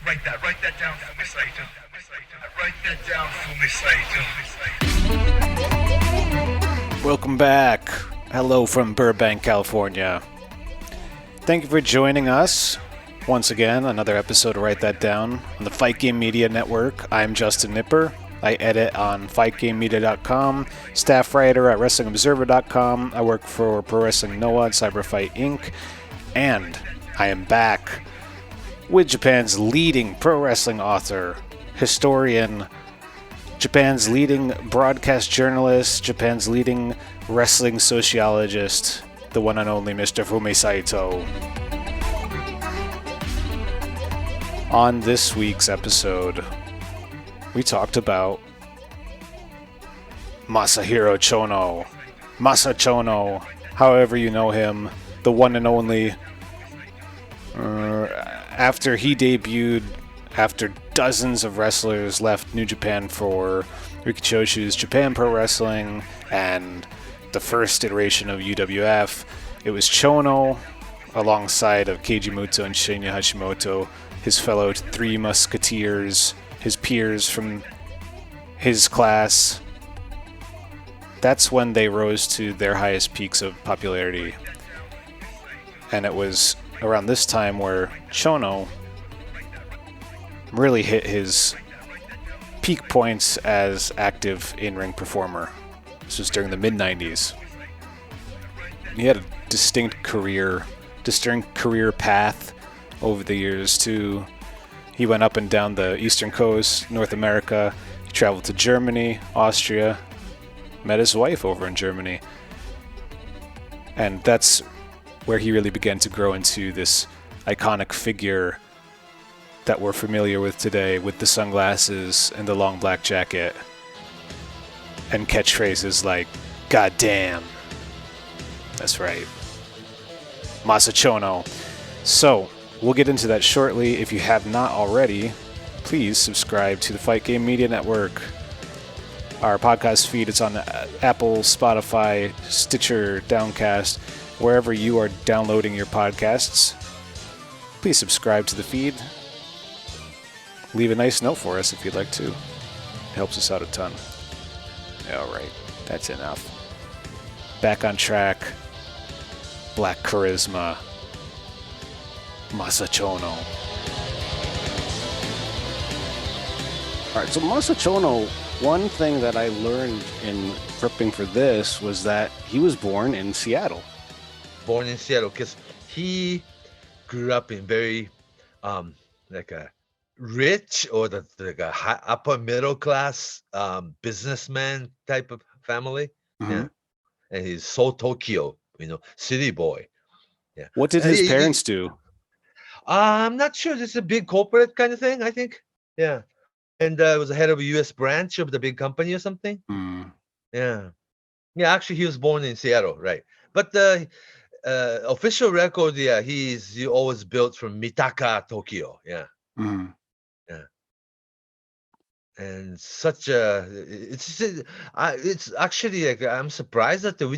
Write that down for me, Saito. Write that down for me, Saito. Welcome back. Hello from Burbank, California. Thank you for joining us. Once again, another episode of Write That Down on the Fight Game Media Network. I'm Justin Knipper. I edit on fightgamemedia.com, staff writer at wrestlingobserver.com. I work for Pro Wrestling Noah and Cyberfight Inc. And I am back with Japan's leading pro wrestling author, historian, Japan's leading broadcast journalist, Japan's leading wrestling sociologist, the one and only Mr. Fumi Saito. On this week's episode, we talked about Masahiro Chono, Masa Chono, however you know him, the one and only. After he debuted, after dozens of wrestlers left New Japan for Rikishoshu's Japan Pro Wrestling and the first iteration of UWF, it was Chono, alongside of Keiji Muto and Shinya Hashimoto, his fellow three Musketeers, his peers from his class. That's when they rose to their highest peaks of popularity. And it was around this time where Chono really hit his peak points as active in-ring performer. This was during the mid-90s. He had a distinct career path over the years too. He went up and down the Eastern Coast, North America. He traveled to Germany, Austria, met his wife over in Germany. And that's where he really began to grow into this iconic figure that we're familiar with today, with the sunglasses and the long black jacket and catchphrases like, "God damn." That's right. Masa Chono. So, we'll get into that shortly. If you have not already, please subscribe to the Fight Game Media Network. Our podcast feed is on Apple, Spotify, Stitcher, Downcast, wherever you are downloading your podcasts. Please subscribe to the feed. Leave a nice note for us if you'd like to. It helps us out a ton. Alright, that's enough. Back on track. Black Charisma. Masa Chono. Alright, so Masa Chono, one thing that I learned in prepping for this was that he was born in Seattle. Born in Seattle, because he grew up in very like a rich or like a high, upper middle class businessman type of family. Mm-hmm. Yeah, and he's so Tokyo, city boy. Yeah. What did his parents do? I'm not sure. This is a big corporate kind of thing, I think. Yeah, and was the head of a U.S. branch of the big company or something. Mm. Yeah. Actually, he was born in Seattle, right? But the official record, he's always built from Mitaka, Tokyo. Yeah. Mm. Yeah. And such a it's actually like, I'm surprised that we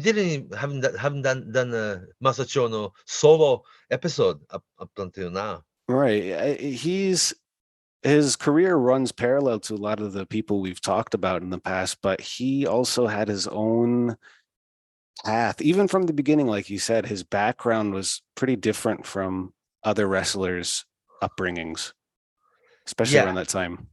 haven't done a Masa Chono solo episode up until now. Right. His career runs parallel to a lot of the people we've talked about in the past, but he also had his own path. Even from the beginning, like you said, his background was pretty different from other wrestlers' upbringings, especially around that time.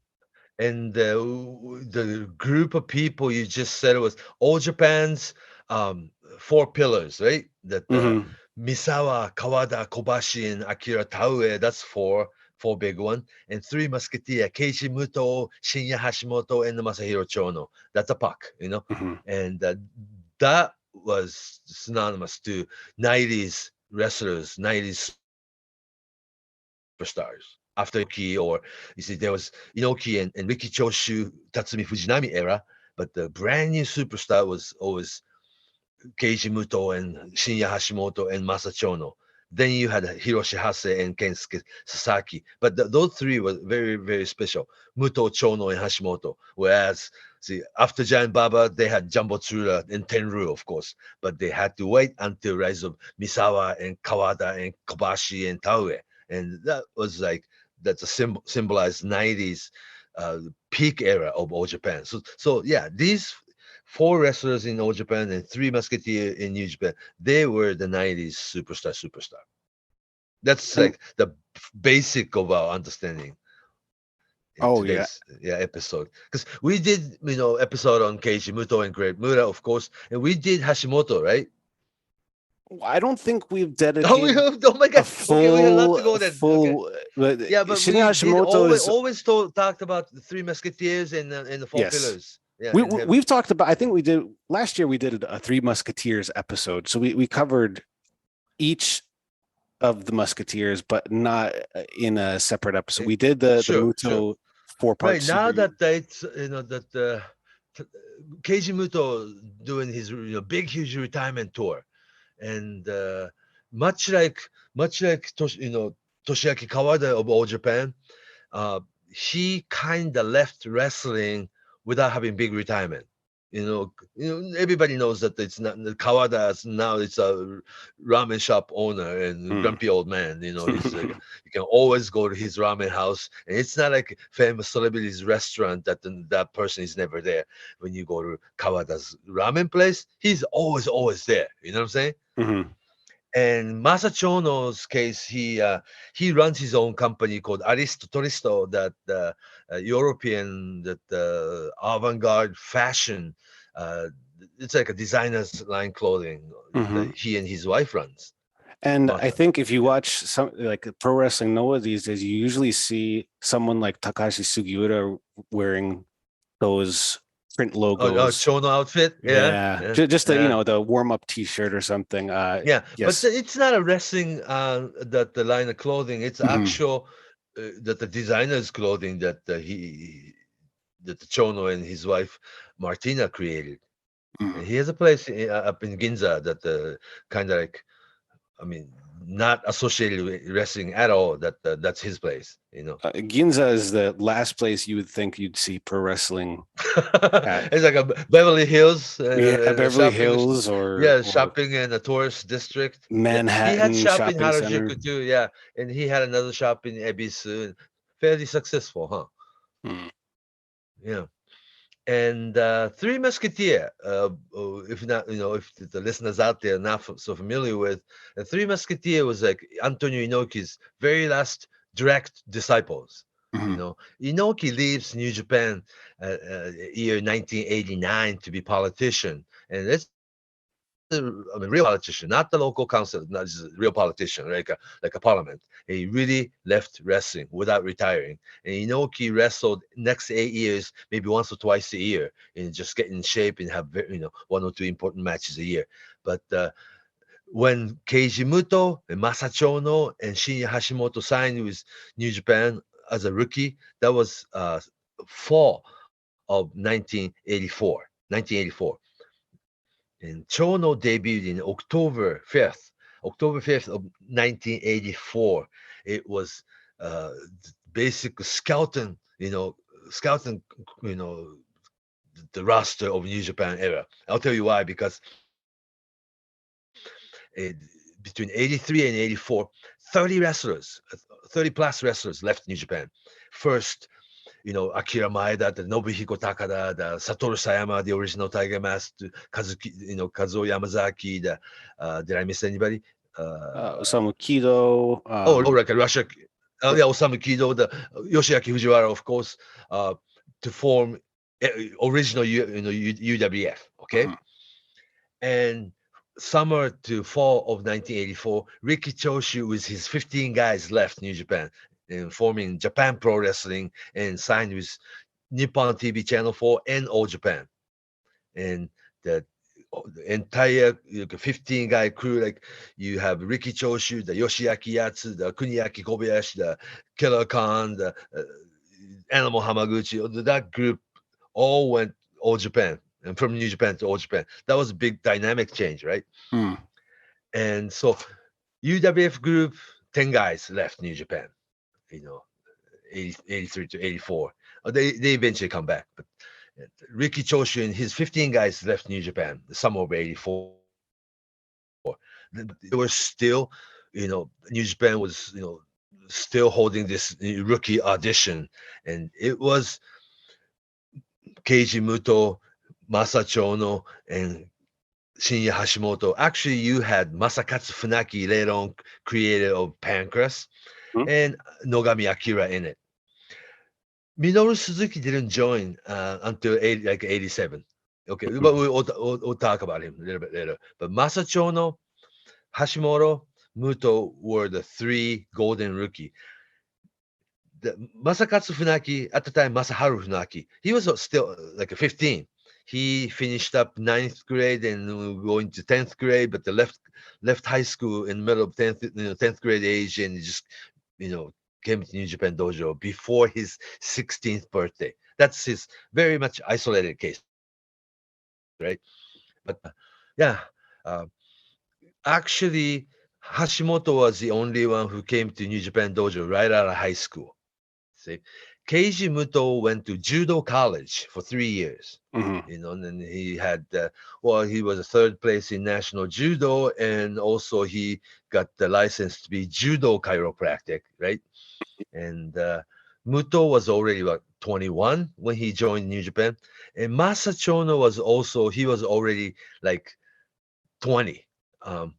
And the group of people you just said, it was all Japan's 4 pillars, right? That Misawa, Kawada, Kobashi, and Akira Taue, that's four big one. And 3 Musketeers, Keiji Muto, Shinya Hashimoto, and Masahiro Chono. That's a pack, Mm-hmm. And that was synonymous to 90s wrestlers, 90s superstars. After Inoki, or you see, there was Inoki and Rikishoshu, Tatsumi Fujinami era, but the brand new superstar was always Keiji Muto and Shinya Hashimoto and Masa Chono. Then you had Hiroshi Hase and Kensuke Sasaki, but those 3 were very, very special. Muto, Chono, and Hashimoto. Whereas, after Giant Baba, they had Jumbo Tsuruta and Tenryu, of course, but they had to wait until rise of Misawa and Kawada and Kobashi and Taue, and that was like that's a symbolized 90s peak era of All Japan. So yeah, these 4 wrestlers in All Japan and 3 Musketeers in New Japan, they were the 90s superstar. That's like the basic of our understanding in today's episode. Because we did, episode on Keiji, Muto, and Great Muta, of course, and we did Hashimoto, right? I don't think we've dedicated oh my god! full, okay, we have to go then. But Yeah, but Shinya Hashimoto always talked about the 3 Musketeers and the 4 pillars. Yeah, we've talked about. I think we did last year. We did a 3 Musketeers episode, so we covered each of the Musketeers, but not in a separate episode. We did the Muto 4-part right now that it's that Keiji Muto doing his huge retirement tour, and much like Toshiaki Kawada of All Japan, he kind of left wrestling without having big retirement. Everybody knows that it's not Kawada. Now it's a ramen shop owner and grumpy old man. He's you can always go to his ramen house, and it's not like famous celebrities restaurant that person is never there. When you go to Kawada's ramen place, he's always there. You know what I'm saying? Mm-hmm. And Masahiro Chono's case, he runs his own company called Aristo, that European, that avant-garde fashion. It's like a designer's line clothing that he and his wife runs. And I think if you watch some like pro wrestling Noah these days, you usually see someone like Takashi Sugiura wearing those print logos. Chono outfit. Yeah. Just the warm-up T-shirt or something. Yes. But it's not a wrestling that the line of clothing. It's actual that the designer's clothing that that Chono and his wife Martina created. And he has a place up in Ginza that kind of like, not associated with wrestling at all. That's his place, Ginza is the last place you would think you'd see pro wrestling. It's like a Beverly Hills. Beverly Hills, or shopping in a tourist district. Manhattan. He had shop in Harajuku center. too. Yeah, and he had another shop in Ebisu. Fairly successful, huh? Yeah. And 3 Musketeers, if not, if the listeners out there are not so familiar with, 3 Musketeers was like Antonio Inoki's very last direct disciples. Inoki leaves New Japan year 1989 to be politician, and it's a real politician, not the local council, not just a real politician, like a parliament. He really left wrestling without retiring. And Inoki wrestled next 8 years, maybe once or twice a year, and just get in shape and have 1 or 2 important matches a year. But when Keiji Muto and Masahiro Chono and Shinya Hashimoto signed with New Japan as a rookie, that was fall of 1984. And Chono debuted in October 5th of 1984. It was basically scouting the roster of New Japan era. I'll tell you why, because between 83 and 84, 30 plus wrestlers left New Japan. First, Akira Maeda, the Nobuhiko Takada, the Satoru Sayama, the original Tiger Mask, Kazuo Yamazaki. Did I miss anybody? Osamu Kido. Like Russia. Osamu Kido, the Yoshiaki Fujiwara, of course, to form original UWF. Okay, and summer to fall of 1984, Riki Choshu with his 15 guys left New Japan, and forming Japan Pro Wrestling, and signed with Nippon TV Channel 4 and All Japan. And the entire 15-guy crew, like you have Riki Choshu, the Yoshiaki Yatsu, the Kuniaki Kobayashi, the Killer Khan, the Animal Hamaguchi, that group all went All Japan, and from New Japan to All Japan. That was a big dynamic change, right? And so UWF group, 10 guys left New Japan. 83 to 84. They eventually come back, but Riki Choshu and his 15 guys left New Japan the summer of 84. They were still, New Japan was, still holding this rookie audition, and it was Keiji Muto, Masahiro Chono, and Shinya Hashimoto. Actually, you had Masakatsu Funaki later on, creator of Pancras, and Nogami Akira in it. Minoru Suzuki didn't join until 87. Okay, but we'll talk about him a little bit later. But Masahiro Chono, Hashimoto, Muto were the three golden rookie. Masakatsu Funaki, at the time, Masaharu Funaki, he was still like a 15. He finished up 9th grade and going to 10th grade, but the left high school in the middle of 10th grade age, and he just, came to New Japan Dojo before his 16th birthday. That's his very much isolated case, right? But actually, Hashimoto was the only one who came to New Japan Dojo right out of high school. See, Keiji Muto went to judo college for 3 years. And then he had, he was a third place in national judo, and also he got the license to be judo chiropractic, right? And Muto was already 21 when he joined New Japan, and Masahiro Chono was already like 20.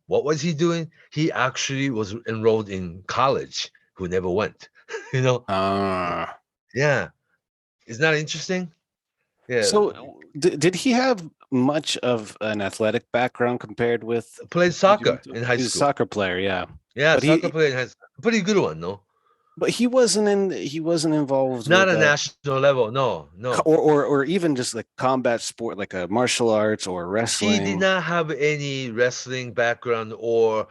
What was he doing? He actually was enrolled in college, who never went. Yeah, isn't that interesting? Yeah. So did he have much of an athletic background compared with? Played soccer in high school. He's a soccer player, yeah. Yeah, but soccer player in high school. Pretty good one, no? But he wasn't involved. Not a national level, no. Or even just like combat sport, like a martial arts or wrestling. He did not have any wrestling background or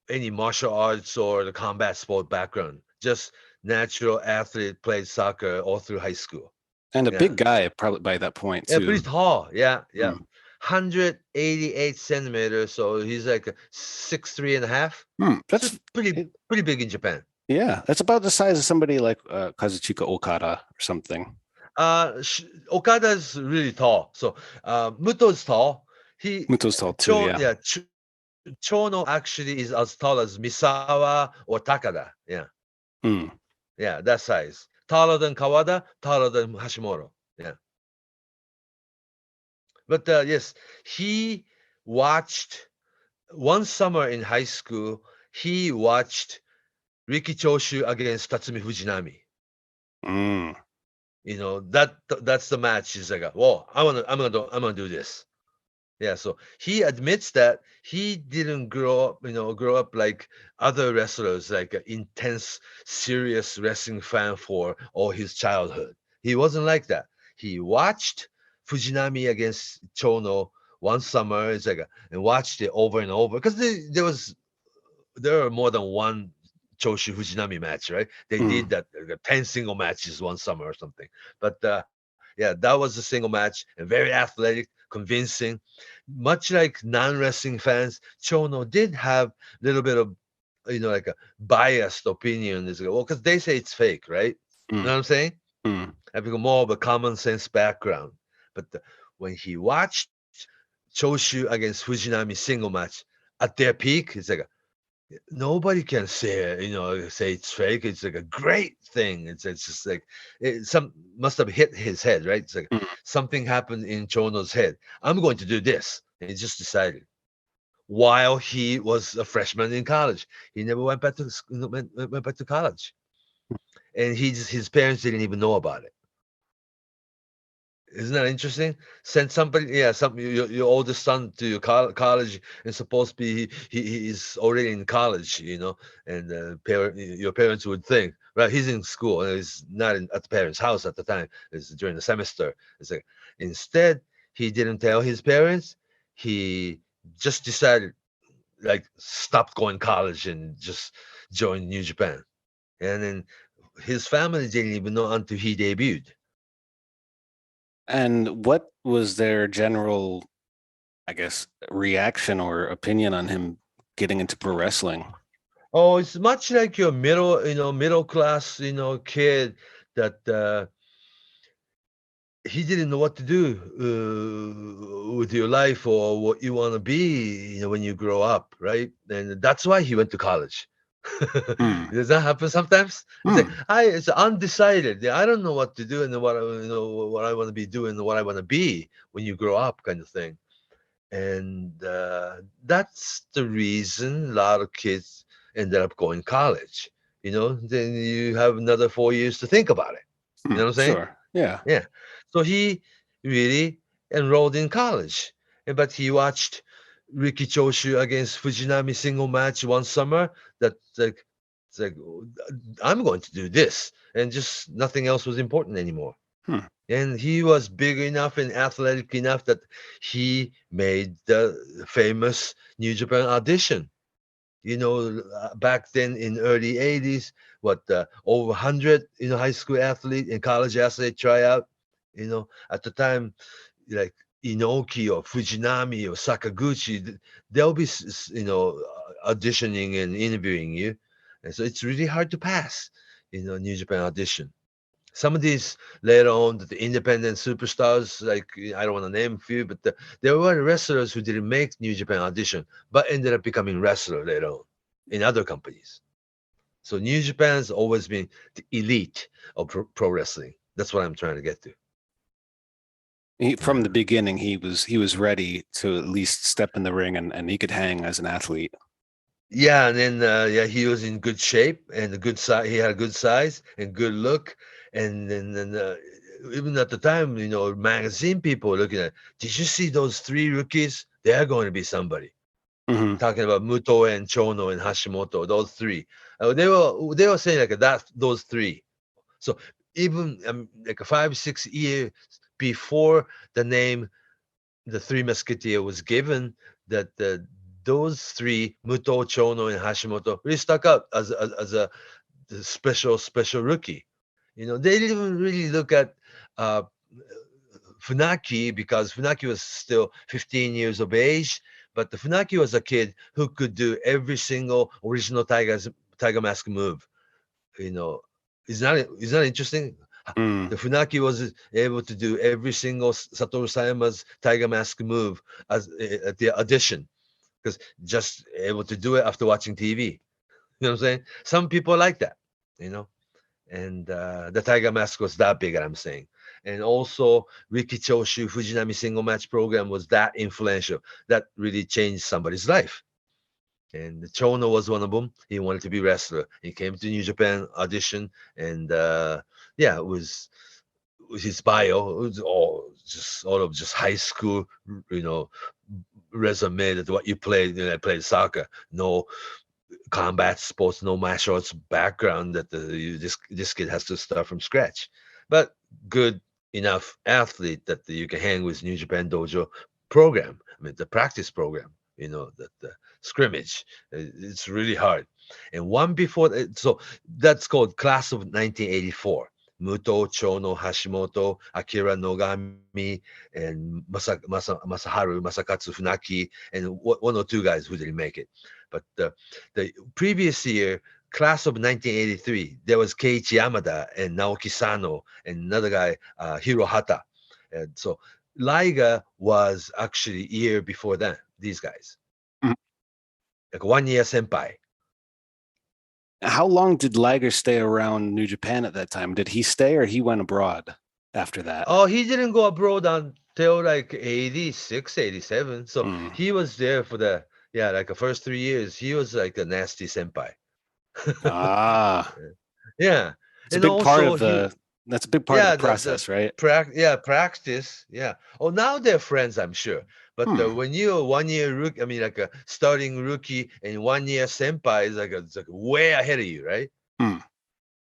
any martial arts or the combat sport background. Just natural athlete, played soccer all through high school. And a big guy, probably by that point, too. Yeah, pretty tall. Yeah. 188 centimeters, so he's like 6'3" and a half. That's pretty big in Japan. Yeah, that's about the size of somebody like Kazuchika Okada or something. Okada's really tall. So Muto's tall. Muto's tall too, yeah. Chono actually is as tall as Misawa or Takada. Yeah. Yeah, that size. Taller than Kawada, taller than Hashimoto. Yeah. But yes, he watched one summer in high school. He watched Riki Choshu against Tatsumi Fujinami. That's the match. He's like, whoa, I'm gonna do this. Yeah, so he admits that he didn't grow up like other wrestlers, like an intense, serious wrestling fan for all his childhood. He wasn't like that. He watched Fujinami against Chono one summer, and watched it over and over, because there are more than one Choshu Fujinami match, right? They did that 10 single matches one summer or something. But that was a single match, and very athletic, convincing. Much like non-wrestling fans, Chono did have a little bit of, like a biased opinion. Because they say it's fake, right? You know what I'm saying? Having more of a common sense background. But when he watched Choshu against Fujinami single match at their peak, it's like nobody can say it's fake. It's like a great thing. It's just like some must have hit his head, right? It's like something happened in Chono's head. I'm going to do this, and he just decided. While he was a freshman in college, he never went back to college, and his parents didn't even know about it. Isn't that interesting? Send somebody, your oldest son to your college, and supposed to be he's already in college, and your parents would think, right? He's in school, and he's not at the parents' house at the time. It's during the semester. It's like instead he didn't tell his parents. He just decided, stopped going to college and just joined New Japan, and then his family didn't even know until he debuted. And what was their general, I guess, reaction or opinion on him getting into pro wrestling? Oh, it's much like your middle class, kid that he didn't know what to do with your life or what you want to be, when you grow up, right? And that's why he went to college, Does that happen sometimes? It's undecided. I don't know what to do and what I want to be doing and what I want to be when you grow up, kind of thing. And that's the reason a lot of kids ended up going college. Then you have another 4 years to think about it. You know what I'm saying? Sure. Yeah. Yeah. So he really enrolled in college, but he watched Riki Choshu against Fujinami single match one summer. It's like I'm going to do this, and just nothing else was important anymore. And he was big enough and athletic enough that he made the famous New Japan audition. Back then in early 80s, over 100, high school athlete and college athlete try out. At the time, like Inoki or Fujinami or Sakaguchi, they'll be, auditioning and interviewing you. And so it's really hard to pass, New Japan audition. Some of these later on, the independent superstars, like I don't want to name a few, but there were wrestlers who didn't make New Japan audition, but ended up becoming wrestler later on in other companies. So New Japan has always been the elite of pro wrestling. That's what I'm trying to get to. From the beginning, he was ready to at least step in the ring and he could hang as an athlete. Yeah, and then he was in good shape and a good size. He had a good size and good look. And then even at the time, magazine people were looking at, did you see those 3 rookies? They're going to be somebody. Talking about Muto and Chono and Hashimoto, those 3. They were saying like that, those 3. So even like 5-6 years before the name, the 3 Musketeers was given, that those 3, Muto, Chono, and Hashimoto, really stuck out as a special rookie. They didn't even really look at Funaki, because Funaki was still 15 years of age, but the Funaki was a kid who could do every single original Tiger Mask move. Is that interesting? The Funaki was able to do every single Satoru Sayama's Tiger Mask move at the audition, because just able to do it after watching TV. You know what I'm saying? Some people like that, and the Tiger Mask was that big, I'm saying. And also Riki Choshu Fujinami single match program was that influential. That really changed somebody's life. And Chono was one of them. He wanted to be wrestler. He came to New Japan audition, and it was his bio. It was all just high school, resume, that what you played. I played soccer. No combat sports, no martial arts background, that this kid has to start from scratch. But good enough athlete that you can hang with New Japan Dojo program. I mean, the practice program, that the scrimmage. It's really hard. And one before, so that's called Class of 1984. Muto, Chono, Hashimoto, Akira Nogami, and Masaharu Masakatsu Funaki, and 1 or 2 guys who didn't make it. But the previous year, Class of 1983, there was Keiichi Yamada and Naoki Sano and another guy, Hiro Hata. And so Liga was actually a year before that, these guys. Like 1 year senpai. How long did Liger stay around New Japan at that time? Did he stay or he went abroad after that? Oh, he didn't go abroad until like 86, 87. So he was there for the first 3 years. He was like a nasty senpai. Yeah. It's a big part of that's a big part of the process, right? Practice. Yeah. Oh, now they're friends, I'm sure. But when you're 1 year rookie, I mean, like a starting rookie and 1 year senpai is like way ahead of you, right?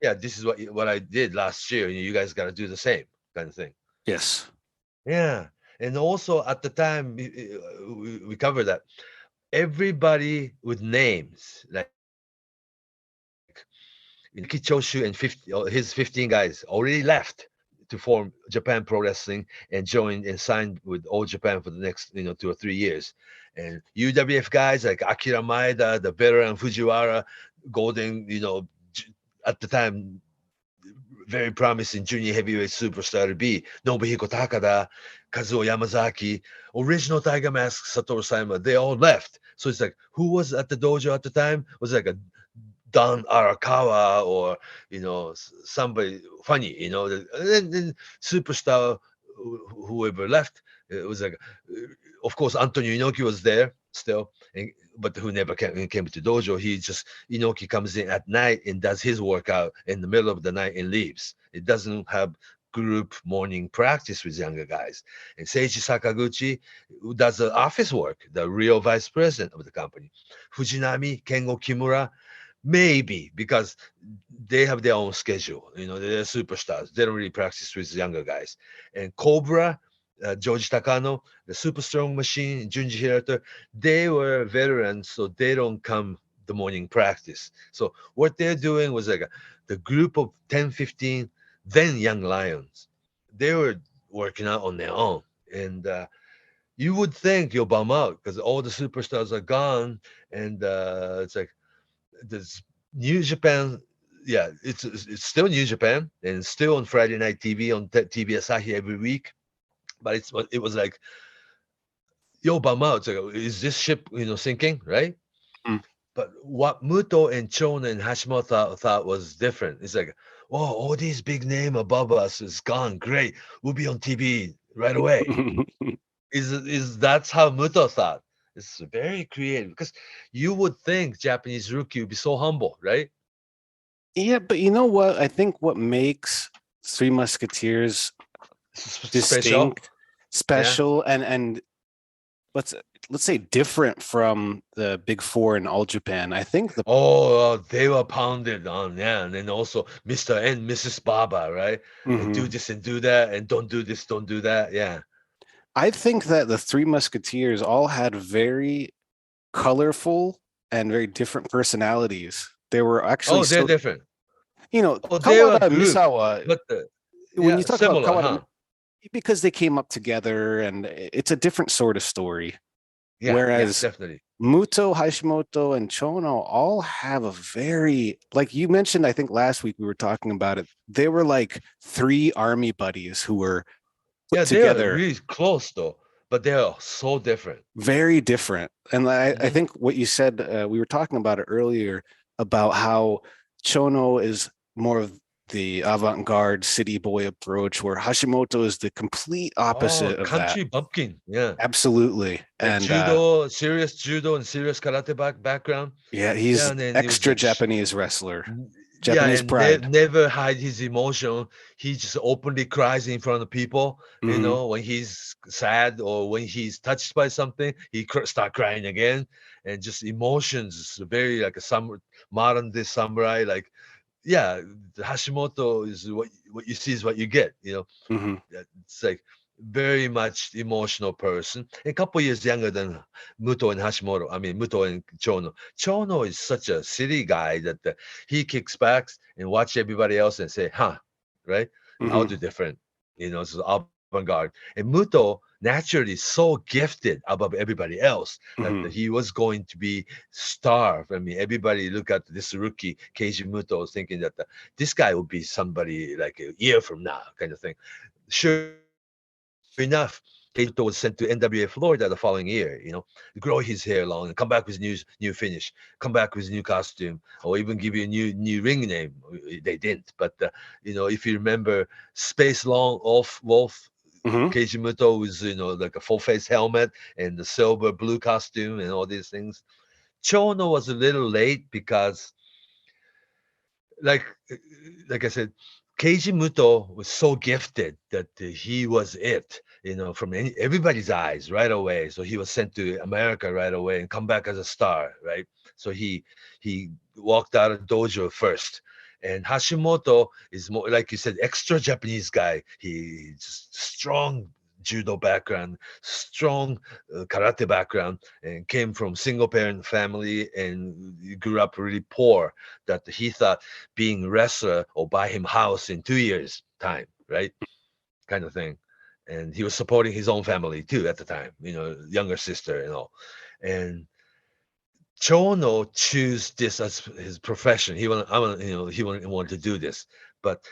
Yeah, this is what I did last year, and you guys got to do the same kind of thing. Yes. Yeah. And also at the time, we covered that everybody with names, like Kichoshu and his 15 guys already left to form Japan Pro Wrestling and joined and signed with All Japan for the next 2 or 3 years. And UWF guys like Akira Maeda, the veteran Fujiwara, Golden, at the time, very promising junior heavyweight superstar to be, Nobuhiko Takada, Kazuo Yamazaki, original Tiger Mask, Satoru Sayama, they all left. So it's like, who was at the dojo at the time? Was like a Don Arakawa or somebody funny, and then superstar whoever left, it was like, of course, Antonio Inoki was there still, but who never came to dojo. Inoki comes in at night and does his workout in the middle of the night and leaves. It doesn't have group morning practice with younger guys. And Seiji Sakaguchi, who does the office work, the real vice president of the company. Fujinami, Kengo Kimura, maybe because they have their own schedule. They're superstars. They don't really practice with younger guys. And Cobra, George Takano, the super strong machine, Junji Hirata, they were veterans, so they don't come the morning practice. So what they're doing was like the group of 10, 15, then young lions. They were working out on their own. And you would think you'll bum out because all the superstars are gone. And it's like, this New Japan, yeah, it's still New Japan and still on Friday night TV on TV Asahi every week. But it was like, yo, bum out. It's like, is this ship, sinking, right? Mm. But what Muto and Chono and Hashimoto thought was different. It's like, oh, all these big name above us is gone. Great, we'll be on TV right away. Is that's how Muto thought? It's very creative because you would think Japanese rookie would be so humble, right? Yeah, but you know what? I think what makes Three Musketeers distinct, special, and let's say different from the Big Four in All Japan. I think they were pounded on, and then also Mr. and Mrs. Baba, right? And do this and do that, and don't do this, don't do that, yeah. I think that the Three Musketeers all had very colorful and very different personalities. They were actually they're different. Kawada Misawa. But when you talk similar, about Kawada, because they came up together, and it's a different sort of story. Yeah, whereas definitely. Muto, Hashimoto, and Chono all have a very, like you mentioned, I think last week we were talking about it. They were like three army buddies who were put together. They're really close though, but they're so different. Very different. And I think what you said, we were talking about it earlier about how Chono is more of the avant-garde city boy approach, where Hashimoto is the complete opposite of country that. bumpkin. Yeah, absolutely. And judo, serious judo and serious karate background. Yeah, he's extra Japanese wrestler. Japanese pride. Never hide his emotion. He just openly cries in front of people. When he's sad or when he's touched by something, he start crying again. And just emotions, very like a modern day samurai. Like, yeah, Hashimoto is what you see is what you get. It's like very much emotional person. A couple years younger than Muto and Hashimoto. I mean, Muto and Chono. Chono is such a city guy that he kicks back and watch everybody else and say, huh, right? I'll do different. It's avant-garde. And Muto naturally so gifted above everybody else that he was going to be starved. I mean, everybody look at this rookie, Keiji Muto, thinking that this guy will be somebody like a year from now kind of thing. Sure enough, Saito was sent to NWA Florida the following year, grow his hair long and come back with new finish, come back with new costume, or even give you a new ring name. They didn't, but if you remember Space Long Wolf, Keiji Muto was like a full face helmet and the silver blue costume and all these things. Chono was a little late because, like I said, Keiji Muto was so gifted that he was it, from everybody's eyes right away. So he was sent to America right away and come back as a star, right? So he walked out of dojo first. And Hashimoto is more, like you said, extra Japanese guy. He's strong judo background, strong karate background, and came from single parent family and grew up really poor, that he thought being wrestler or buy him house in 2 years time, right? Kind of thing. And he was supporting his own family too at the time, younger sister and all. And Chono chose this as his profession. He wouldn't want to do this, but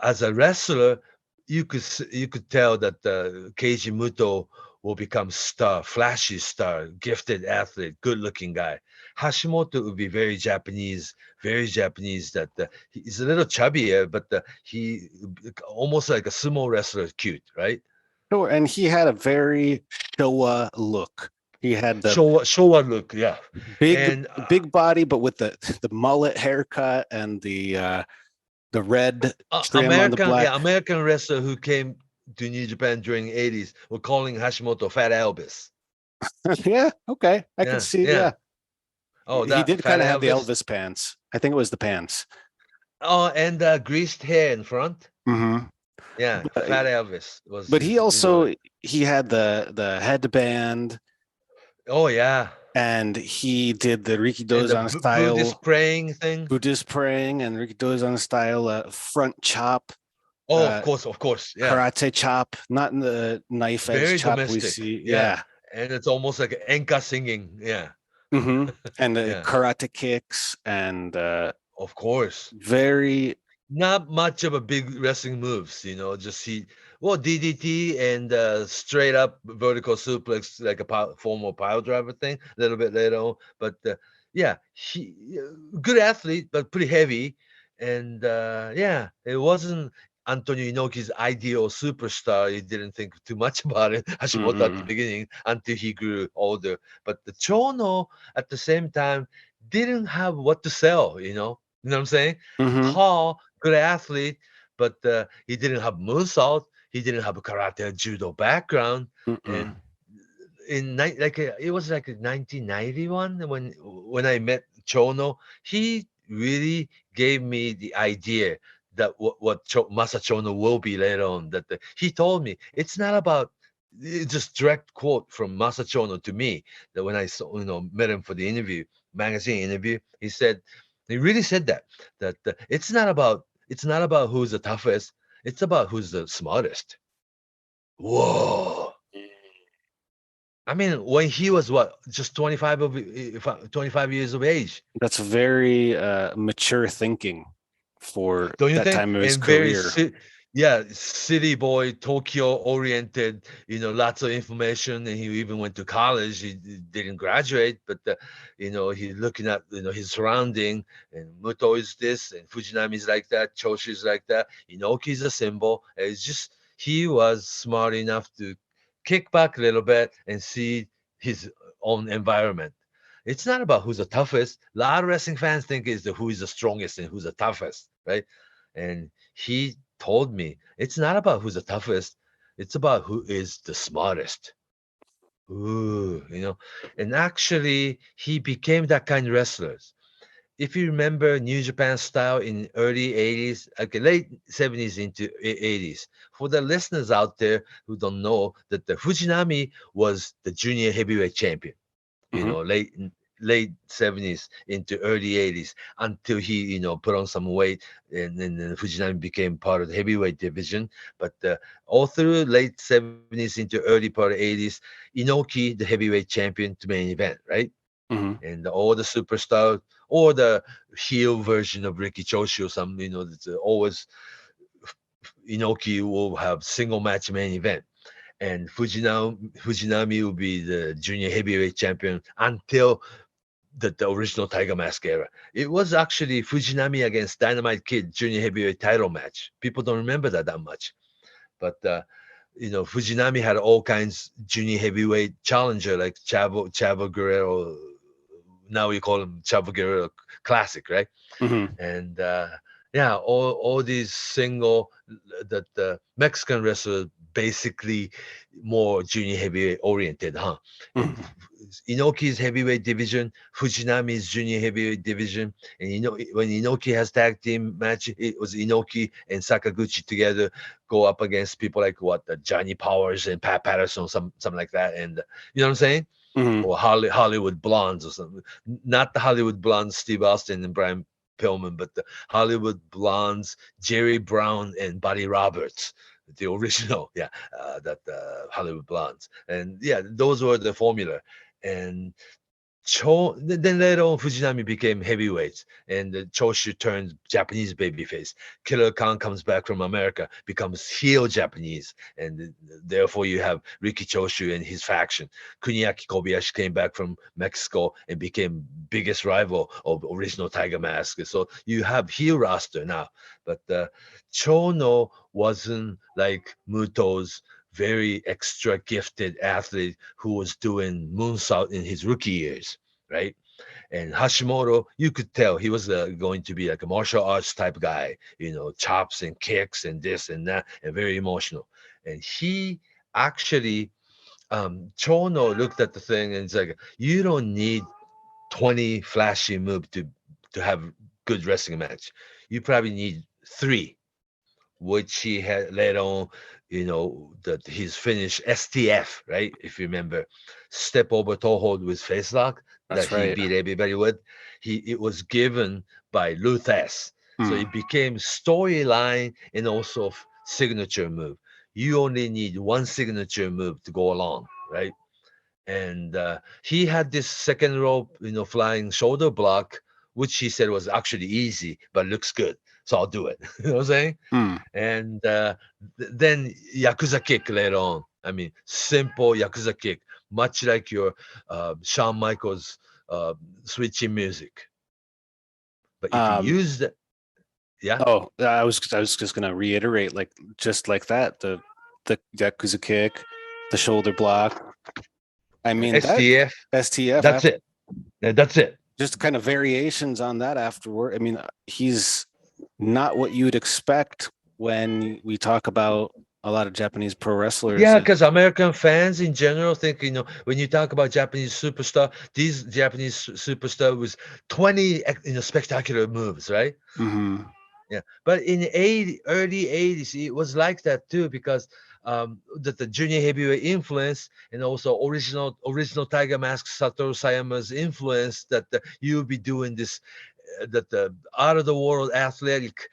as a wrestler, you could tell that Keiji Muto will become star, flashy star, gifted athlete, good-looking guy. Hashimoto would be very Japanese. That he's a little chubbier, but he almost like a sumo wrestler, cute, right? Sure, and he had a very Showa look. He had the Showa look, yeah. big body, but with the mullet haircut and the red trim on the black. American wrestler who came to New Japan during the 80s were calling Hashimoto Fat Elvis. Yeah, okay, I can see. Yeah. Oh, he did kind of have the Elvis pants. I think it was the pants. Oh, and greased hair in front. Mm-hmm. Yeah, Fat Elvis was. But he also he had the headband. Oh yeah. And he did the Rikidozan style Buddhist praying thing. Buddhist praying and Rikidozan style front chop. Oh, of course. Yeah. Karate chop, not in the knife edge chop domestic. We see. Yeah. And it's almost like enka singing. Yeah. Mm-hmm. And the karate kicks and of course. Very not much of a big wrestling moves, just DDT and straight up vertical suplex, like a formal pile driver thing, a little bit later on. But he good athlete, but pretty heavy. And it wasn't Antonio Inoki's ideal superstar. He didn't think too much about it, Hashimoto at the beginning, until he grew older. But the Chono at the same time didn't have what to sell, You know what I'm saying? Mm-hmm. Tall, good athlete, but he didn't have moonsault. He didn't have a karate and judo background. And it was like 1991 when I met Chono. He really gave me the idea that what Masa Chono will be later on. That he told me it's not about. Just direct quote from Masa Chono to me that when I saw met him for the magazine interview, he really said that it's not about who's the toughest, it's about who's the smartest. Whoa. I mean, when he was just 25 years of age. That's very mature thinking for Don't you that think? time of his and career. City boy, Tokyo oriented, lots of information, and he even went to college. He didn't graduate, but he's looking at his surrounding, and Muto is this, and Fujinami is like that, Choshi is like that, Inoki's a symbol. It's just he was smart enough to kick back a little bit and see his own environment. It's not about who's the toughest. A lot of wrestling fans think it's who is the strongest and who's the toughest, right? And he told me it's not about who's the toughest, it's about who is the smartest. Ooh, and actually he became that kind of wrestler. If you remember New Japan style in early 80s, late 70s into 80s, for the listeners out there who don't know, that the Fujinami was the junior heavyweight champion, late 70s into early 80s, until he put on some weight, and then Fujinami became part of the heavyweight division. But all through late 70s into early part of 80s, Inoki the heavyweight champion to main event, right? And all the superstar or the heel version of Ricky Choshi or something, it's always Inoki will have single match main event. And Fujinami will be the junior heavyweight champion until the original Tiger Mask era. It was actually Fujinami against Dynamite Kid junior heavyweight title match. People don't remember that much. But, Fujinami had all kinds junior heavyweight challenger like Chavo Guerrero. Now we call him Chavo Guerrero Classic, right? And all these single that the Mexican wrestlers basically more junior heavyweight oriented, huh? Inoki's heavyweight division, Fujinami's junior heavyweight division, and when Inoki has tag team match, it was Inoki and Sakaguchi together go up against people like Johnny Powers and Pat Patterson, something like that, and you know what I'm saying? Or Hollywood Blondes or something. Not the Hollywood Blondes, Steve Austin and Brian Pillman, but the Hollywood Blondes, Jerry Brown and Buddy Roberts. The original, Hollywood Blondes. And those were the formula. And Then later on, Fujinami became heavyweights, and Choshu turned Japanese babyface. Killer Khan comes back from America, becomes heel Japanese, and therefore you have Riki Choshu and his faction. Kuniaki Kobayashi came back from Mexico and became biggest rival of original Tiger Mask. So you have heel roster now, but Chono wasn't like Muto's very extra gifted athlete who was doing moonsault in his rookie years, right? And Hashimoto, you could tell he was going to be like a martial arts type guy, chops and kicks and this and that, and very emotional. And he actually, Chono looked at the thing and it's like, you don't need 20 flashy moves to have good wrestling match. You probably need 3, which he had later on, that his finished STF, right? If you remember, step over toe hold with face lock That's that he right. beat everybody with. It was given by Luthes. So it became storyline and also signature move. You only need one signature move to go along, right? And he had this second rope, flying shoulder block, which he said was actually easy, but looks good. So I'll do it. You know what I'm saying? And then Yakuza kick later on. I mean, simple Yakuza kick, much like your Shawn Michaels switching music. But if you use that, yeah. Oh, I was just gonna reiterate, like just like that, the Yakuza kick, the shoulder block. I mean, STF. STF. That's it. That's it. Just kind of variations on that afterward. I mean, he's not what you'd expect when we talk about a lot of Japanese pro wrestlers. Yeah, because American fans in general think, when you talk about Japanese superstar, these Japanese superstar was 20, spectacular moves, right? Mm-hmm. Yeah, but in early 80s, it was like that too, because the junior heavyweight influence and also original Tiger Mask Satoru Sayama's influence that you'll be doing this, that the out of the world athletic,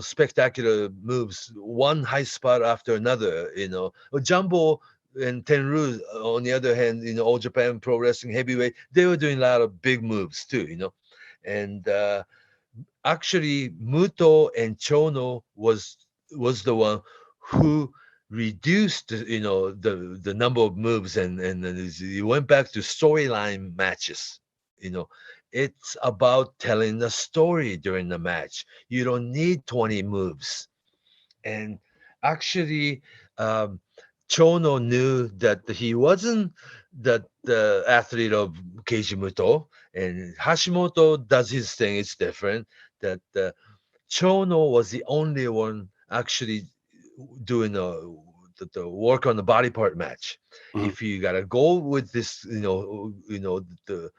spectacular moves, one high spot after another, Jumbo and Tenru, on the other hand, All Japan Pro Wrestling heavyweight, they were doing a lot of big moves too, and actually Muto and Chono was the one who reduced the number of moves, and he went back to storyline matches. It's about telling a story during the match. You don't need 20 moves. And actually, Chono knew that he wasn't the athlete of Keiji Muto, and Hashimoto does his thing. It's different. That Chono was the only one actually doing the work on the body part match. Mhm. If you gotta go with this, the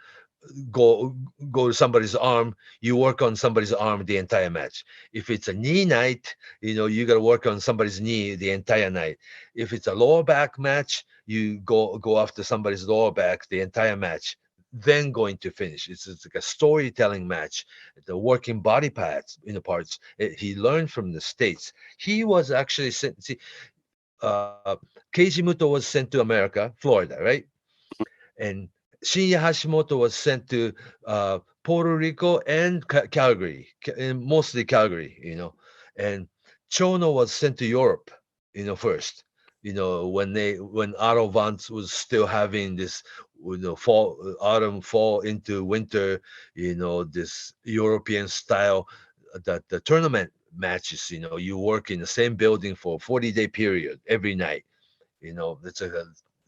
go to somebody's arm, you work on somebody's arm the entire match. If it's a knee night, you got to work on somebody's knee the entire night. If it's a lower back match, you go after somebody's lower back the entire match, then going to finish. It's like a storytelling match. The working body parts he learned from the States. He was actually sent, Keiji Muto was sent to America, Florida, right? And Shinya Hashimoto was sent to Puerto Rico and Calgary, and mostly Calgary, and Chono was sent to Europe, first, when Otto Vance was still having this, autumn, fall into winter, this European style, that the tournament matches, you work in the same building for a 40-day period every night, it's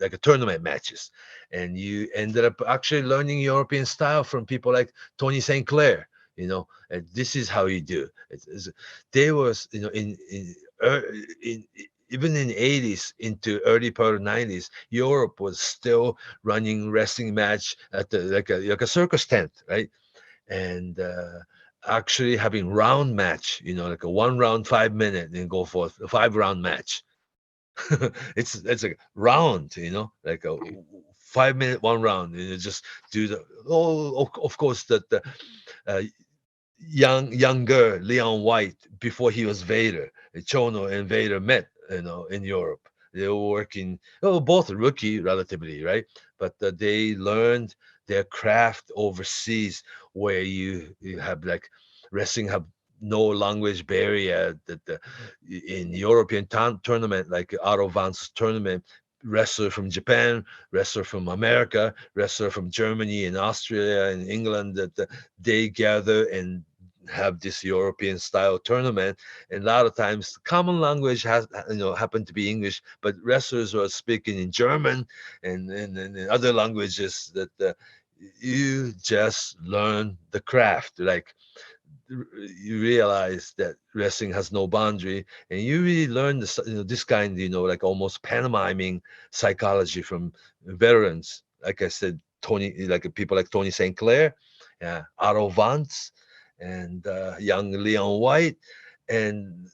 like a tournament matches, and you ended up actually learning European style from people like Tony St. Clair, and this is how you do. They was, in even in 80s into early part of 90s, Europe was still running wrestling match at the like a circus tent, right? And actually having round match, like a 1 round 5 minute, and go for a 5 round match. It's a round, like a 5 minute 1 round, and you just do the of course that the uh, younger Leon White, before he was Vader, Chono and Vader met, in Europe. They were working, both rookie relatively, right? But they learned their craft overseas, where you have like wrestling have no language barrier. That in European tournament, like Auto Vance tournament, wrestler from Japan, wrestler from America, wrestler from Germany and Austria and England, that they gather and have this European style tournament. And a lot of times common language has happened to be English, but wrestlers were speaking in German and other languages, that you just learn the craft. Like you realize that wrestling has no boundary, and you really learn this kind, like almost pantomiming psychology from veterans. Like I said, like people like Tony St. Clair, Otto Vance, and young Leon White, and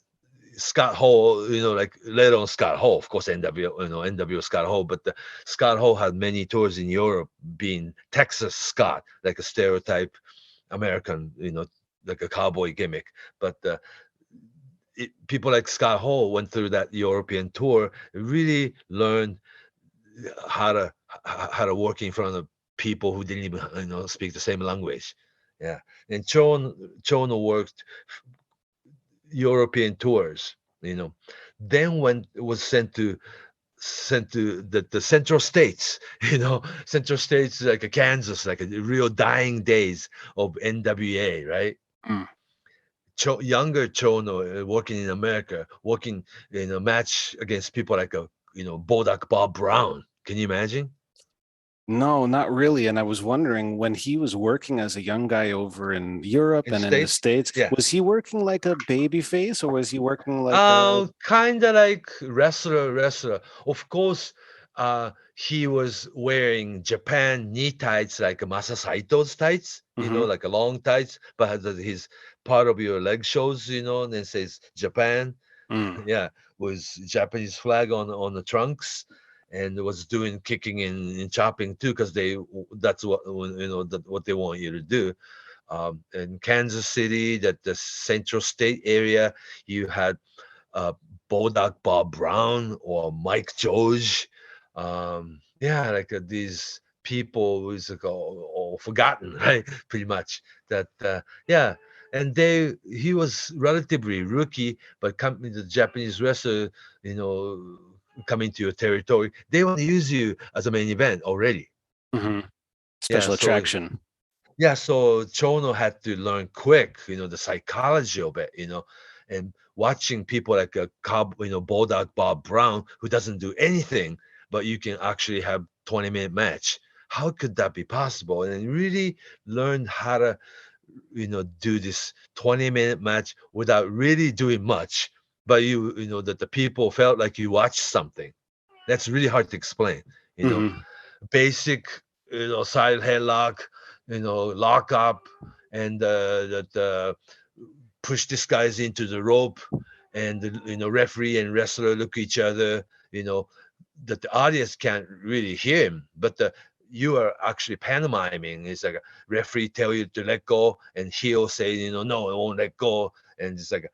Scott Hall, like later on Scott Hall, of course, NW Scott Hall, but Scott Hall had many tours in Europe, being Texas Scott, like a stereotype American, like a cowboy gimmick. But people like Scott Hall went through that European tour, really learned how to work in front of people who didn't even speak the same language. Yeah, and Chono worked European tours. Then when it was sent to the central states, central states like a Kansas, like a real dying days of NWA, right? Younger Chono working in America, working in a match against people like Bodak Bob Brown. Can you imagine? No, not really. And I was wondering, when he was working as a young guy over in Europe and in the States, was he working like a baby face, or was he working like kind of like wrestler? Of course, he was wearing Japan knee tights, like Saito's tights, like a long tights, but his part of your leg shows, and then says Japan. Yeah, with Japanese flag on the trunks, and was doing kicking and chopping too, because that's what what they want you to do. In Kansas City, that the Central State area, you had Bodak Bob Brown or Mike George. Like these people who's like all forgotten, right? Pretty much that. And he was relatively rookie, but coming to the Japanese wrestler, coming to your territory, they want to use you as a main event already. Special attraction. So Chono had to learn quick, the psychology of it, and watching people like Bodak Bob Brown, who doesn't do anything, but you can actually have 20-minute match. How could that be possible? And really learn how to, do this 20-minute match without really doing much, but that the people felt like you watched something. That's really hard to explain. Basic, side headlock, lock up, and push these guys into the rope, and the referee and wrestler look at each other. That the audience can't really hear him, but you are actually pantomiming. It's like a referee tell you to let go, and he'll say, no, I won't let go, and it's like,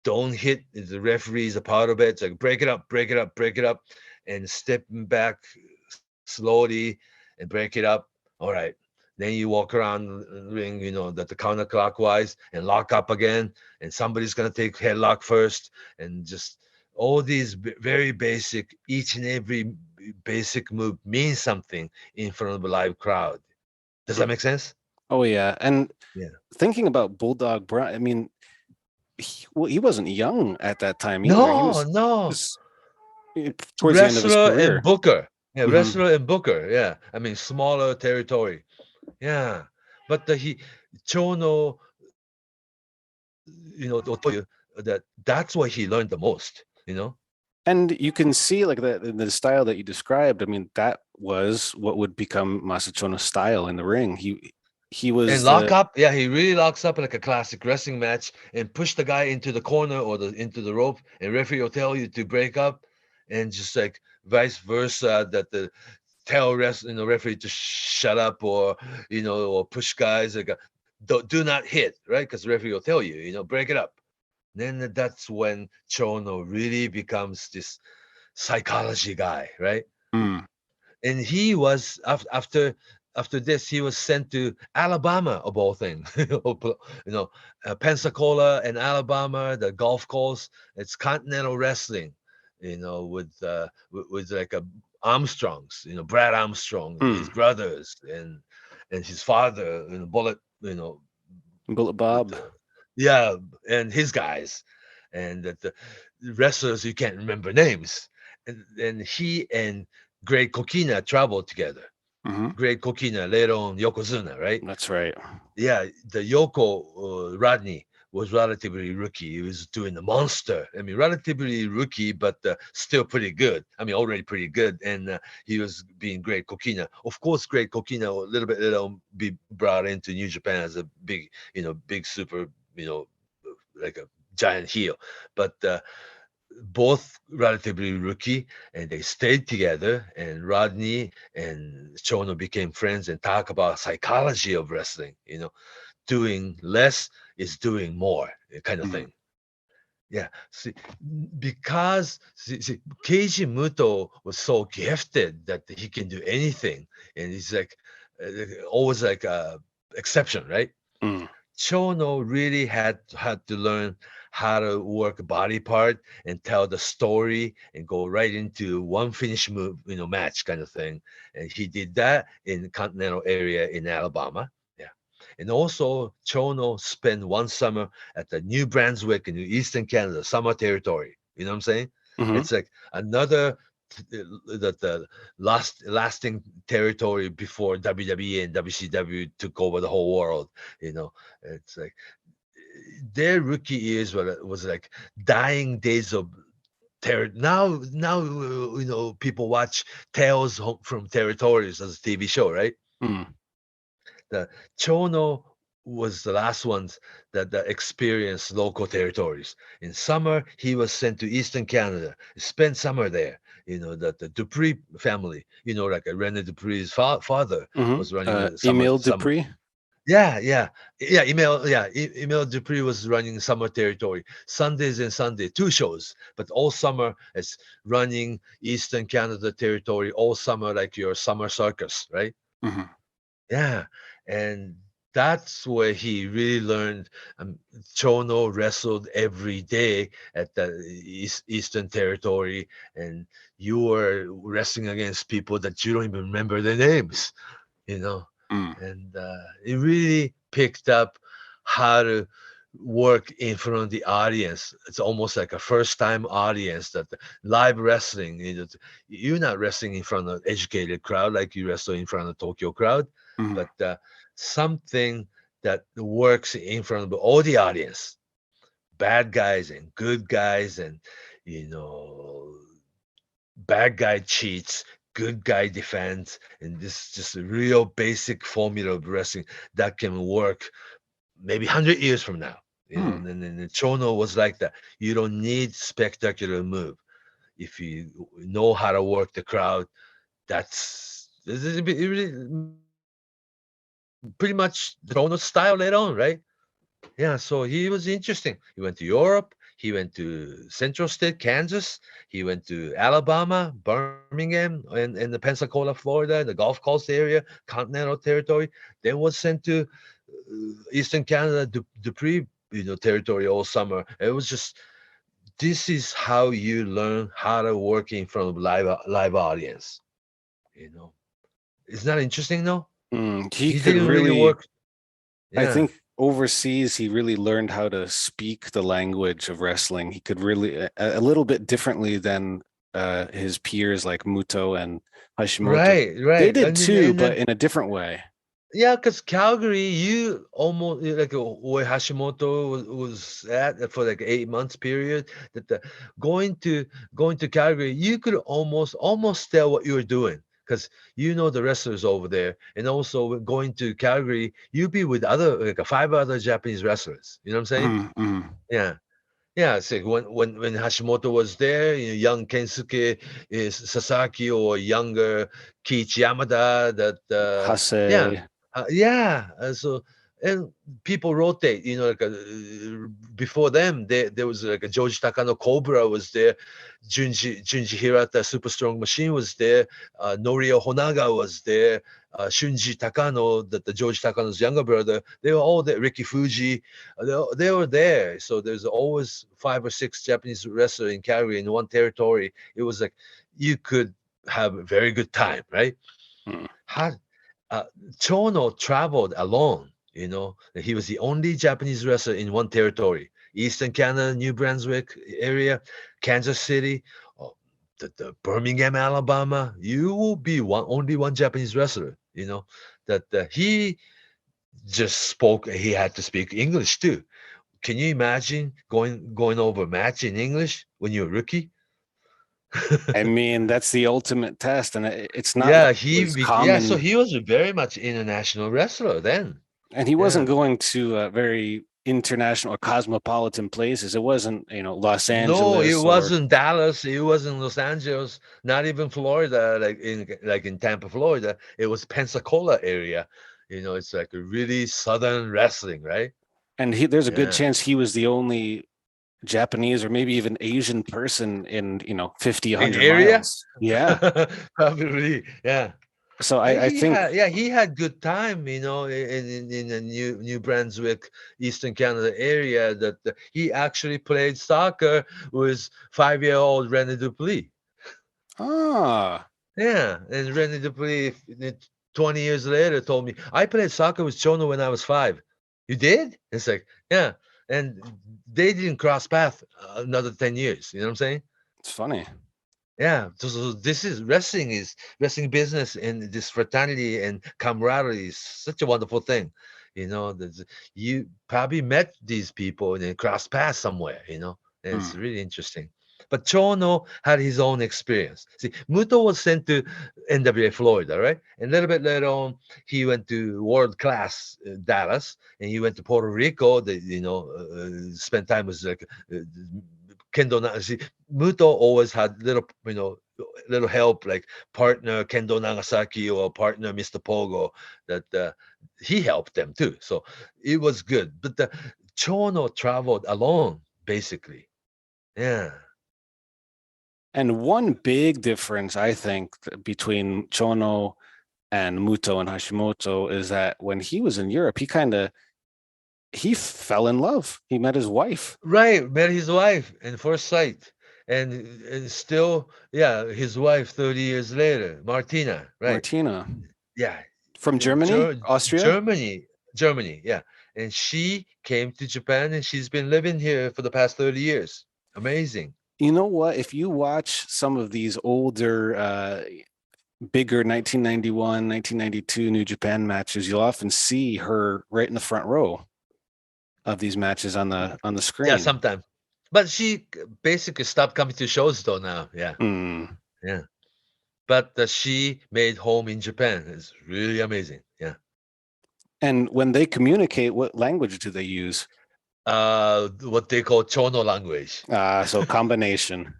don't hit. The referee is a part of it. It's like break it up, and stepping back slowly and break it up. All right. Then you walk around the ring, that the counterclockwise, and lock up again, and somebody's gonna take headlock first, and just all these very basic, each and every basic move means something in front of a live crowd. Does that make sense? Oh yeah. And thinking about Bulldog Brown, I mean, he wasn't young at that time either. No. Towards the end of his career. And Booker. Yeah, wrestler and Booker. Yeah, I mean, smaller territory. Yeah, but Chono, will tell you that's why he learned the most. And you can see like the style that you described. I mean, that was what would become Masachono's style in the ring. He was and lock up. Yeah, he really locks up like a classic wrestling match and push the guy into the corner or into the rope, and referee will tell you to break up, and just like vice versa, that the tell referee to shut up, or or push guys like do not hit, right? Because referee will tell you, break it up. Then that's when Chono really becomes this psychology guy, right? And he was after after this, he was sent to Alabama, of all things. Pensacola and Alabama, the Gulf Coast. It's continental wrestling, with like a Armstrongs, Brad Armstrong, his brothers, and his father, Bullet Bob. And his guys, and the wrestlers you can't remember names, and he and Great Kokina traveled together. Great Kokina, later on Yokozuna, right? That's right. Yeah, the Yoko Rodney was relatively rookie. He was doing the monster. I mean, relatively rookie, but still pretty good. I mean, already pretty good. And he was being Great Kokina. Of course, Great Kokina a little bit later on be brought into New Japan as a big, big super, like a giant heel. But both relatively rookie, and they stayed together, and Rodney and Chono became friends and talk about psychology of wrestling, doing less is doing more kind of thing. Yeah, because Keiji Muto was so gifted that he can do anything, and he's like always like a exception, right? Chono really had to learn how to work a body part and tell the story and go right into one finish move, match kind of thing. And he did that in the continental area in Alabama. Yeah. And also Chono spent one summer at the New Brunswick in Eastern Canada, summer territory. You know what I'm saying? It's like another the lasting territory before WWE and WCW took over the whole world. It's like their rookie years was like dying days of terror. Now people watch Tales from Territories as a TV show, right? The Chono was the last ones that experienced local territories. In summer, he was sent to Eastern Canada, spent summer there. The Dupree family, like Rene Dupree's father was running Emile Dupree. Emile Dupree was running summer territory, Sundays and Sunday, 2 shows, but all summer it's running Eastern Canada territory all summer, like your summer circus, right? Yeah, and that's where he really learned. Chono wrestled every day at the Eastern Territory, and you were wrestling against people that you don't even remember their names, and it really picked up how to work in front of the audience. It's almost like a first-time audience, that live wrestling, you're not wrestling in front of an educated crowd like you wrestle in front of a Tokyo crowd, but something that works in front of all the audience, bad guys and good guys, and bad guy cheats, good guy defends, and this is just a real basic formula of wrestling that can work maybe 100 years from now. And Chono was like that. You don't need spectacular move. If you know how to work the crowd, that's pretty much Chono's style later on, right? Yeah, so he was interesting. He went to Europe. He went to Central State, Kansas. He went to Alabama, Birmingham, and the Pensacola, Florida, the Gulf Coast area, Continental Territory. Then was sent to Eastern Canada, Dupree, territory all summer. It was just, this is how you learn how to work in front of live audience. Isn't that interesting, though? He could didn't really work. I think overseas he really learned how to speak the language of wrestling. He could really a little bit differently than his peers like Muto and Hashimoto. Right. They did too, but in a different way. Yeah, because Calgary, you almost like where Hashimoto was at for like 8 months period. That going to Calgary, you could almost tell what you were doing, because the wrestlers over there, and also going to Calgary, you be with other like 5 other Japanese wrestlers. You know what I'm saying? Yeah. It's like when Hashimoto was there, young Kensuke Sasaki or younger Kiichi Yamada, that Hase. So, and people rotate, like before them, there was like a Joji Takano Cobra was there, Junji Hirata Super Strong Machine was there, Norio Honaga was there, Shunji Takano, that the George Takano's younger brother, they were all there. Ricky Fuji, they were there. So there's always 5 or 6 Japanese wrestlers in Calgary in one territory. It was like you could have a very good time, right? Chono traveled alone. He was the only Japanese wrestler in one territory: Eastern Canada, New Brunswick area, Kansas City, the Birmingham, Alabama. You will be only one Japanese wrestler. That he just spoke. He had to speak English too. Can you imagine going over a match in English when you're a rookie? I mean, that's the ultimate test, and it's not. Yeah, common. So he was a very much international wrestler then. And he wasn't going to very international or cosmopolitan places. It wasn't, Los Angeles. No, it wasn't Dallas. It wasn't Los Angeles. Not even Florida, like in Tampa, Florida. It was Pensacola area. It's like a really southern wrestling, right? And there's a good chance he was the only Japanese or maybe even Asian person in 50, 100 miles. Yeah, probably. Yeah. So I think he had good time, in the New Brunswick, Eastern Canada area. That he actually played soccer with 5-year-old René Dupuis. Yeah, and René Dupuis 20 years later told me, I played soccer with Chono when I was 5. You did? It's like, yeah, and they didn't cross paths another 10 years. You know what I'm saying? It's funny. Yeah, so this is wrestling business, and this fraternity and camaraderie is such a wonderful thing. You probably met these people and then crossed paths somewhere, and it's really interesting. But Chono had his own experience. See, Muto was sent to NWA Florida, right? And a little bit later on, he went to World Class Dallas, and he went to Puerto Rico. Spent time with Kendo. See, Muto always had little help, like partner Kendo Nagasaki or partner Mr. Pogo, that he helped them too. So it was good. But the Chono traveled alone, basically. Yeah. And one big difference, I think, between Chono and Muto and Hashimoto is that when he was in Europe, he fell in love. He met his wife. Right, met his wife in first sight. And still, his wife 30 years later, Martina, right? Martina. Yeah. From Germany? Austria? Germany, yeah. And she came to Japan, and she's been living here for the past 30 years. Amazing. You know what? If you watch some of these older, bigger 1991, 1992 New Japan matches, you'll often see her right in the front row of these matches on the screen. Yeah, sometimes. But she basically stopped coming to shows though now. Yeah. Yeah. But she made home in Japan. It's really amazing. Yeah. And when they communicate, what language do they use? What they call Chono language. So combination.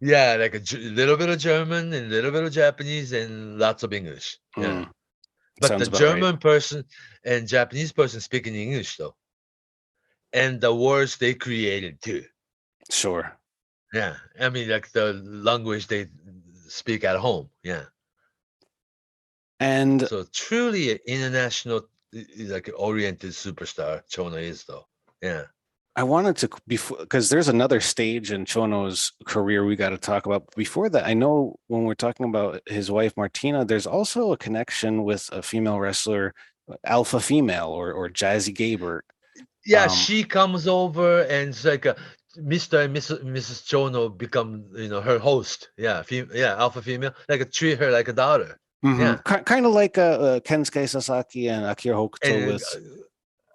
Yeah, like a little bit of German and a little bit of Japanese and lots of English. Yeah. But Sounds the German person and Japanese person speaking English though. And the words they created too. Sure. Yeah. I mean, like the language they speak at home. Yeah. And so truly an international, like oriented superstar Chono is though. Yeah. I wanted to, because there's another stage in Chono's career we got to talk about. Before that, I know when we're talking about his wife Martina, there's also a connection with a female wrestler, Alpha Female or Jazzy Gabert. Yeah, she comes over and it's like Mr. and Mrs. Chono become her host. Yeah, Alpha Female, like treat her like a daughter. Yeah, kind of like Kensuke Sasaki and Akira Hokuto with.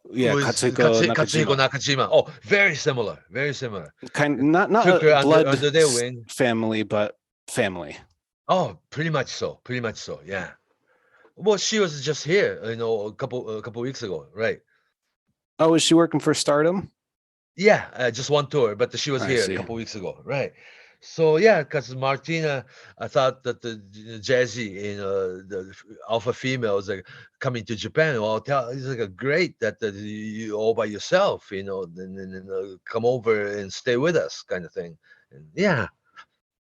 Katsuhiko Nakajima. Oh, very similar. Not took her blood under their wing. Family, but family. Oh, pretty much so. Yeah. Well, she was just here, a couple weeks ago, right? Oh, is she working for Stardom? Yeah, just one tour, but she was here a couple weeks ago, right? So yeah, because Martina, I thought that the Jazzy, the Alpha Female is like coming to Japan. Well, it's like great that you all by yourself, then come over and stay with us, kind of thing. And yeah,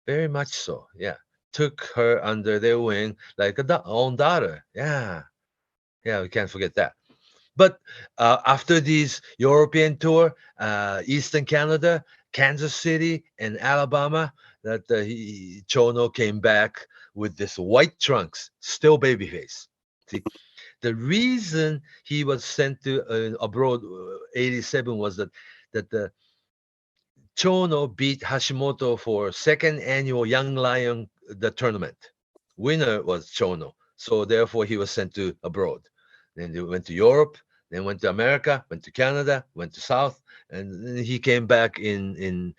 very much so. Yeah, took her under their wing like own daughter. Yeah, we can't forget that. But after these European tour, Eastern Canada, Kansas City, and Alabama, that Chono came back with this white trunks, still babyface. See, the reason he was sent to abroad, 87, was that the Chono beat Hashimoto for second annual Young Lion the tournament. Winner was Chono, so therefore he was sent to abroad. Then they went to Europe, then went to America, went to Canada, went to South, and then he came back in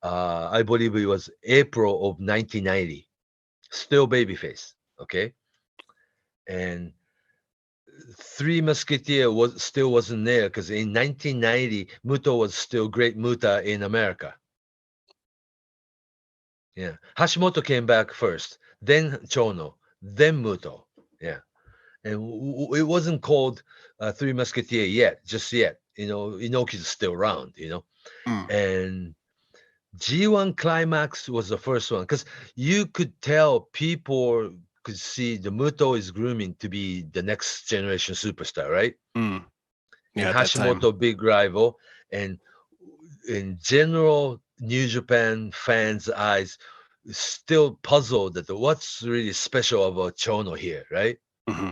I believe it was April of 1990. Still babyface, okay? And Three Musketeers wasn't there because in 1990 Muto was still Great Muta in America. Yeah, Hashimoto came back first, then Chono, then Muto. Yeah, and it wasn't called Three Musketeers just yet. Inoki's still around. And G1 Climax was the first one because you could tell people could see the Muto is grooming to be the next generation superstar, right? Yeah, and Hashimoto, big rival, and in general, New Japan fans' eyes still puzzled that what's really special about Chono here, right? Mm-hmm.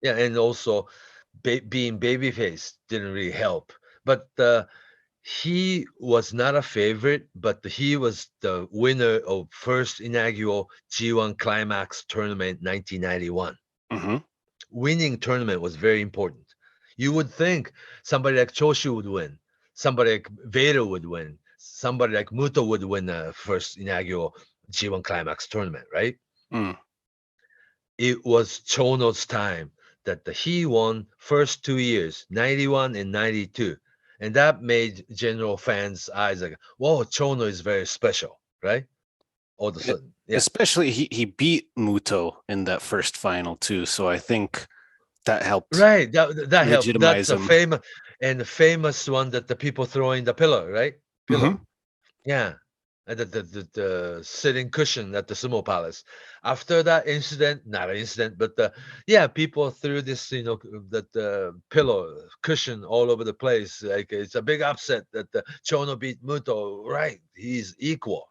Yeah, and also being babyface didn't really help, but he was not a favorite, but he was the winner of first inaugural G1 Climax tournament 1991. Mm-hmm. Winning tournament was very important. You would think somebody like Choshu would win, somebody like Vader would win, somebody like Muto would win the first inaugural G1 Climax tournament, right? Mm. It was Chono's time that he won first 2 years, 91 and 92. And that made general fans' eyes like, whoa, Chono is very special, right? All of a sudden. Yeah. Especially he beat Muto in that first final too. So I think that helped. Right. That helped. That's him. The famous one that the people throw in the pillow, right? Pillow. Mm-hmm. Yeah. And the sitting cushion at the Sumo Palace. After that incident, not an incident, but people threw this, that pillow cushion all over the place. Like it's a big upset that the Chono beat Muto. Right, he's equal,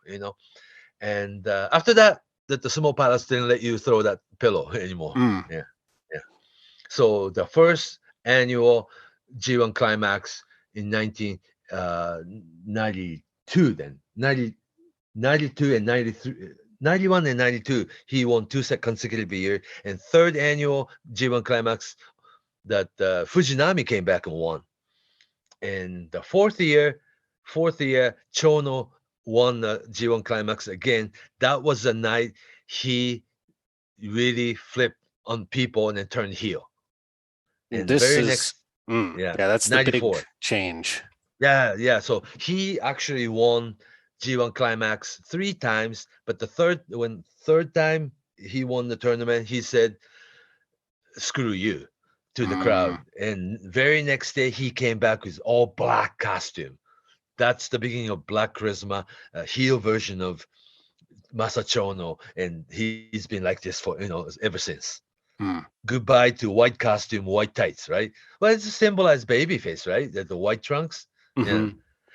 And after that, the Sumo Palace didn't let you throw that pillow anymore. Mm. Yeah. So the first annual G1 Climax in 1992, then 92 and 93, 91 and 92, he won 2 consecutive years. And third annual G1 Climax that Fujinami came back and won. And the fourth year, Chono won the G1 Climax again. That was the night he really flipped on people and then turned heel. And that's the 94. big change. Yeah. So he actually won G1 Climax 3 times, but the third time he won the tournament, he said, "Screw you," to the crowd. And very next day he came back with all black costume. That's the beginning of Black Charisma, a heel version of Chono, and he's been like this for ever since. Goodbye to white costume, white tights, right? Well, it's a symbolized babyface, right? The white trunks. Mm-hmm. Yeah.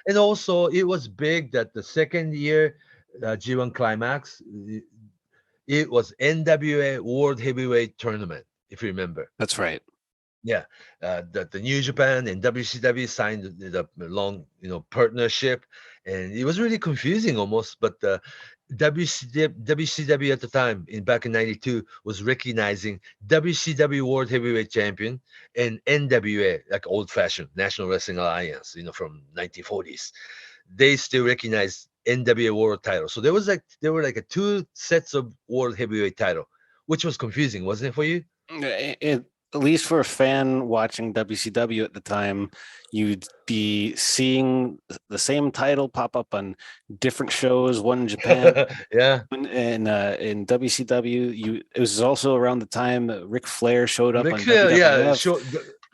And also, it was big that the second year G1 Climax, it was NWA World Heavyweight Tournament, if you remember. That's right. Yeah, the New Japan and WCW signed the long, partnership, and it was really confusing almost. But WCW at the time, back in '92, was recognizing WCW World Heavyweight Champion and NWA, like old-fashioned National Wrestling Alliance, from 1940s. They still recognize NWA World Title. So there were like 2 sets of World Heavyweight Title, which was confusing, wasn't it for you? At least for a fan watching WCW at the time, you'd be seeing the same title pop up on different shows. One in Japan, yeah, and in WCW, it was also around the time Ric Flair showed up on WWF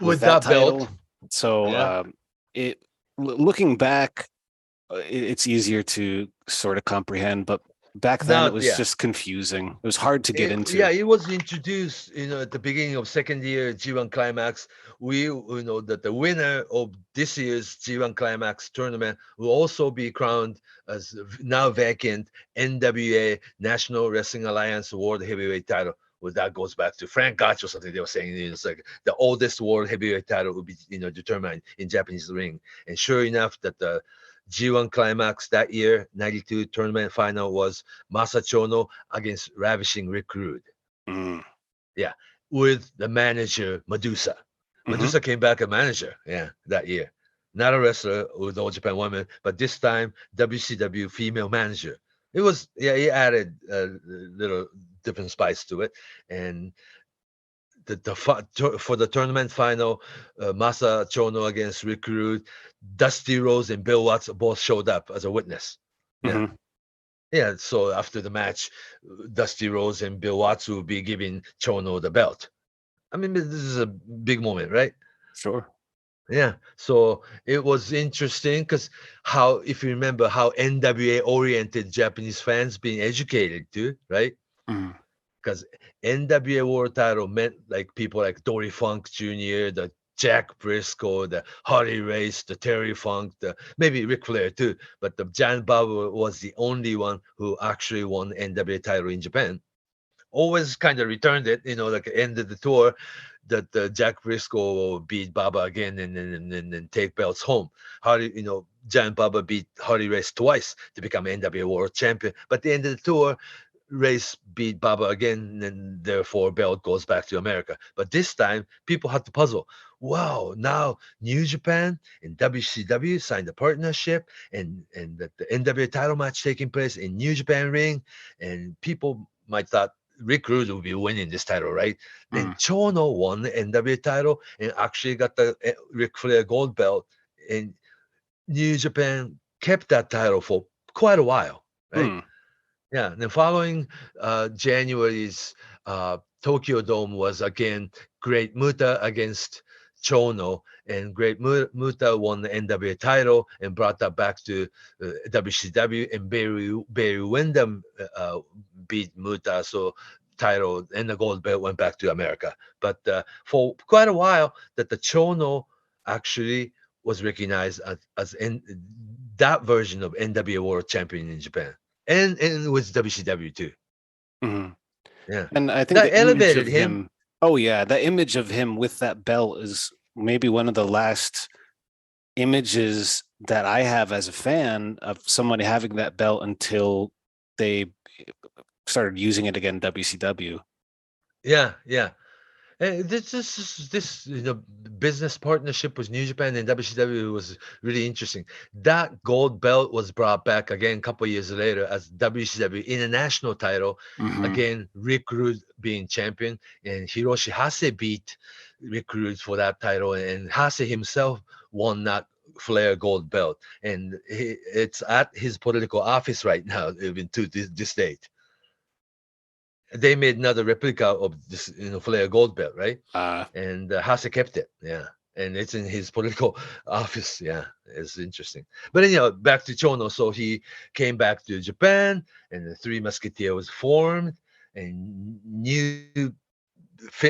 with that title. belt. So looking back, it's easier to sort of comprehend. But back then it was just confusing. It was hard to get into. Yeah, it was introduced, at the beginning of second year G1 Climax. That the winner of this year's G1 Climax tournament will also be crowned as now vacant NWA National Wrestling Alliance World Heavyweight title. Well, that goes back to Frank Gotch or something. They were saying it's like the oldest world heavyweight title will be, determined in Japanese ring. And sure enough, that the G1 Climax that year, 92 tournament final was Masahiro Chono against Ravishing Rick Rude. Yeah, with the manager Medusa. Medusa came back a manager, that year. Not a wrestler with All Japan Women, but this time WCW female manager. It was, he added a little different spice to it. And for the tournament final, Masahiro Chono against Rick Rude, Dusty Rhodes and Bill Watts both showed up as a witness. Yeah, so after the match, Dusty Rhodes and Bill Watts will be giving Chono the belt. I mean, this is a big moment, right? Sure. Yeah, so it was interesting because if you remember how NWA-oriented Japanese fans being educated too, right? Because NWA World Title meant like people like Dory Funk Jr., the Jack Briscoe, the Harley Race, the Terry Funk, maybe Ric Flair too. But the Giant Baba was the only one who actually won NWA title in Japan. Always kind of returned it, like at the end of the tour, that Jack Briscoe beat Baba again and then take belts home. Harley, Giant Baba beat Harley Race twice to become NWA World Champion. But at the end of the tour, Race beat Baba again, and therefore belt goes back to America. But this time, people had to puzzle. Wow, now New Japan and WCW signed a partnership, and the NWA title match taking place in New Japan ring, and people might thought Rick Rude will be winning this title, right? Then Chono won the NWA title and actually got the Ric Flair gold belt, and New Japan kept that title for quite a while, right? Yeah, and then following January's Tokyo Dome was again Great Muta against Chono, and Great Muta won the NWA title and brought that back to WCW, and Barry Windham beat Muta, so title and the gold belt went back to America. But for quite a while, that the Chono actually was recognized as that version of NWA World Champion in Japan. And with WCW too. Yeah. And I think that elevated him. Oh yeah, the image of him with that belt is maybe one of the last images that I have as a fan of somebody having that belt until they started using it again, WCW. Yeah. And this business partnership with New Japan and WCW was really interesting. That gold belt was brought back again a couple of years later as WCW International title. Again, Rick Rude being champion, and Hiroshi Hase beat Rick Rude for that title, and Hase himself won that Flair gold belt, and it's at his political office right now, even to this date. They made another replica of this, Flair gold belt, right? And Hase kept it, and it's in his political office. Yeah, it's interesting. But anyhow, back to Chono. So he came back to Japan, and the Three Musketeers was formed, and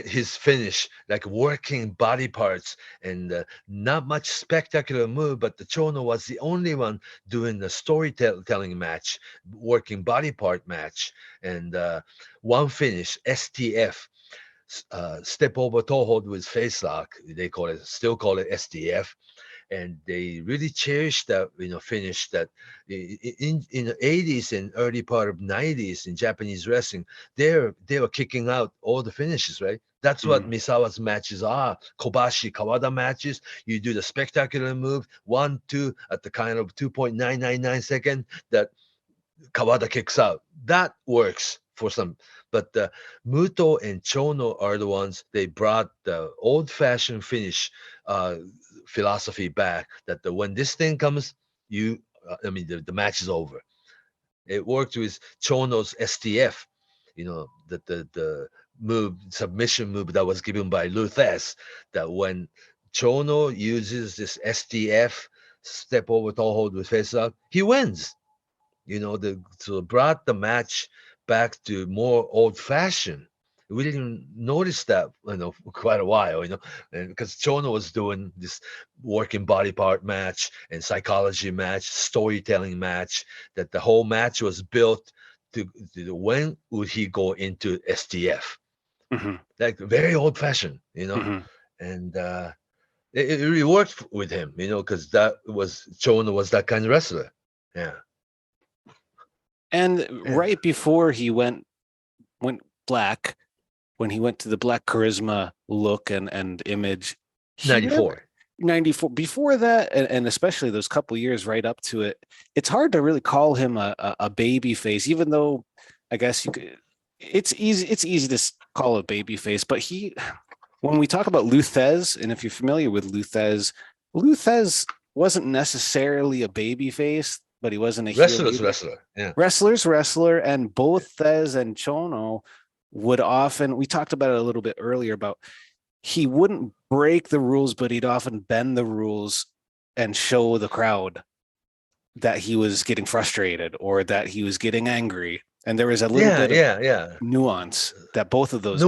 his finish, like working body parts, and not much spectacular move, but the Chono was the only one doing the storytelling match, working body part match, and one finish, STF, step over toe hold with face lock. They still call it STF. And they really cherished that, finish that in the 80s and early part of 90s in Japanese wrestling, they were kicking out all the finishes, right? That's what Misawa's matches are. Kobashi, Kawada matches. You do the spectacular move, 1-2 at the kind of 2.999 second that Kawada kicks out. That works for some. But Muto and Chono are the ones, they brought the old-fashioned finish philosophy back, that when this thing comes, the match is over. It worked with Chono's STF, the move, submission move that was given by Luthes, that when Chono uses this STF, step over toe hold with face up, he wins. So brought the match back to more old-fashioned. We didn't notice that, for quite a while, and because Chono was doing this working body part match and psychology match, storytelling match, that the whole match was built to when would he go into STF? Like very old-fashioned, and it really worked with him, because Chono was that kind of wrestler. Yeah. And right before he went black, when he went to the black charisma look and image, 94. Before that, and especially those couple years right up to it, it's hard to really call him a baby face, even though I guess you could. It's easy to call a baby face, but when we talk about Luthez, and if you're familiar with Luthez wasn't necessarily a baby face, but he wasn't a wrestler. Yeah. Wrestler, and both Thez and Chono would often, we talked about it a little bit earlier about he wouldn't break the rules, but he'd often bend the rules and show the crowd that he was getting frustrated or that he was getting angry. And there was a little bit of nuance that both of those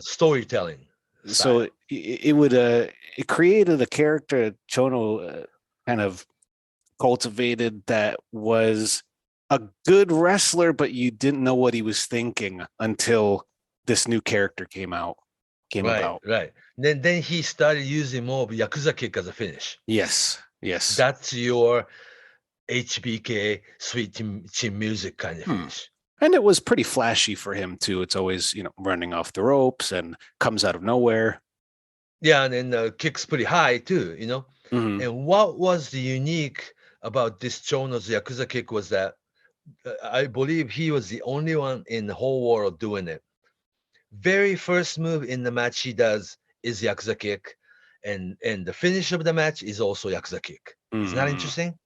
storytelling style. So it created a character Chono kind of cultivated that was a good wrestler, but you didn't know what he was thinking until this new character came about. Right. Then he started using more of Yakuza kick as a finish. Yes. That's your HBK sweet chin music kind of finish. And it was pretty flashy for him too. It's always, running off the ropes and comes out of nowhere. Yeah, and then the kick's pretty high too, And what was the unique about this Chono's Yakuza kick was that I believe he was the only one in the whole world doing it. Very first move in the match he does is Yakuza kick, and the finish of the match is also Yakuza kick. Isn't that interesting?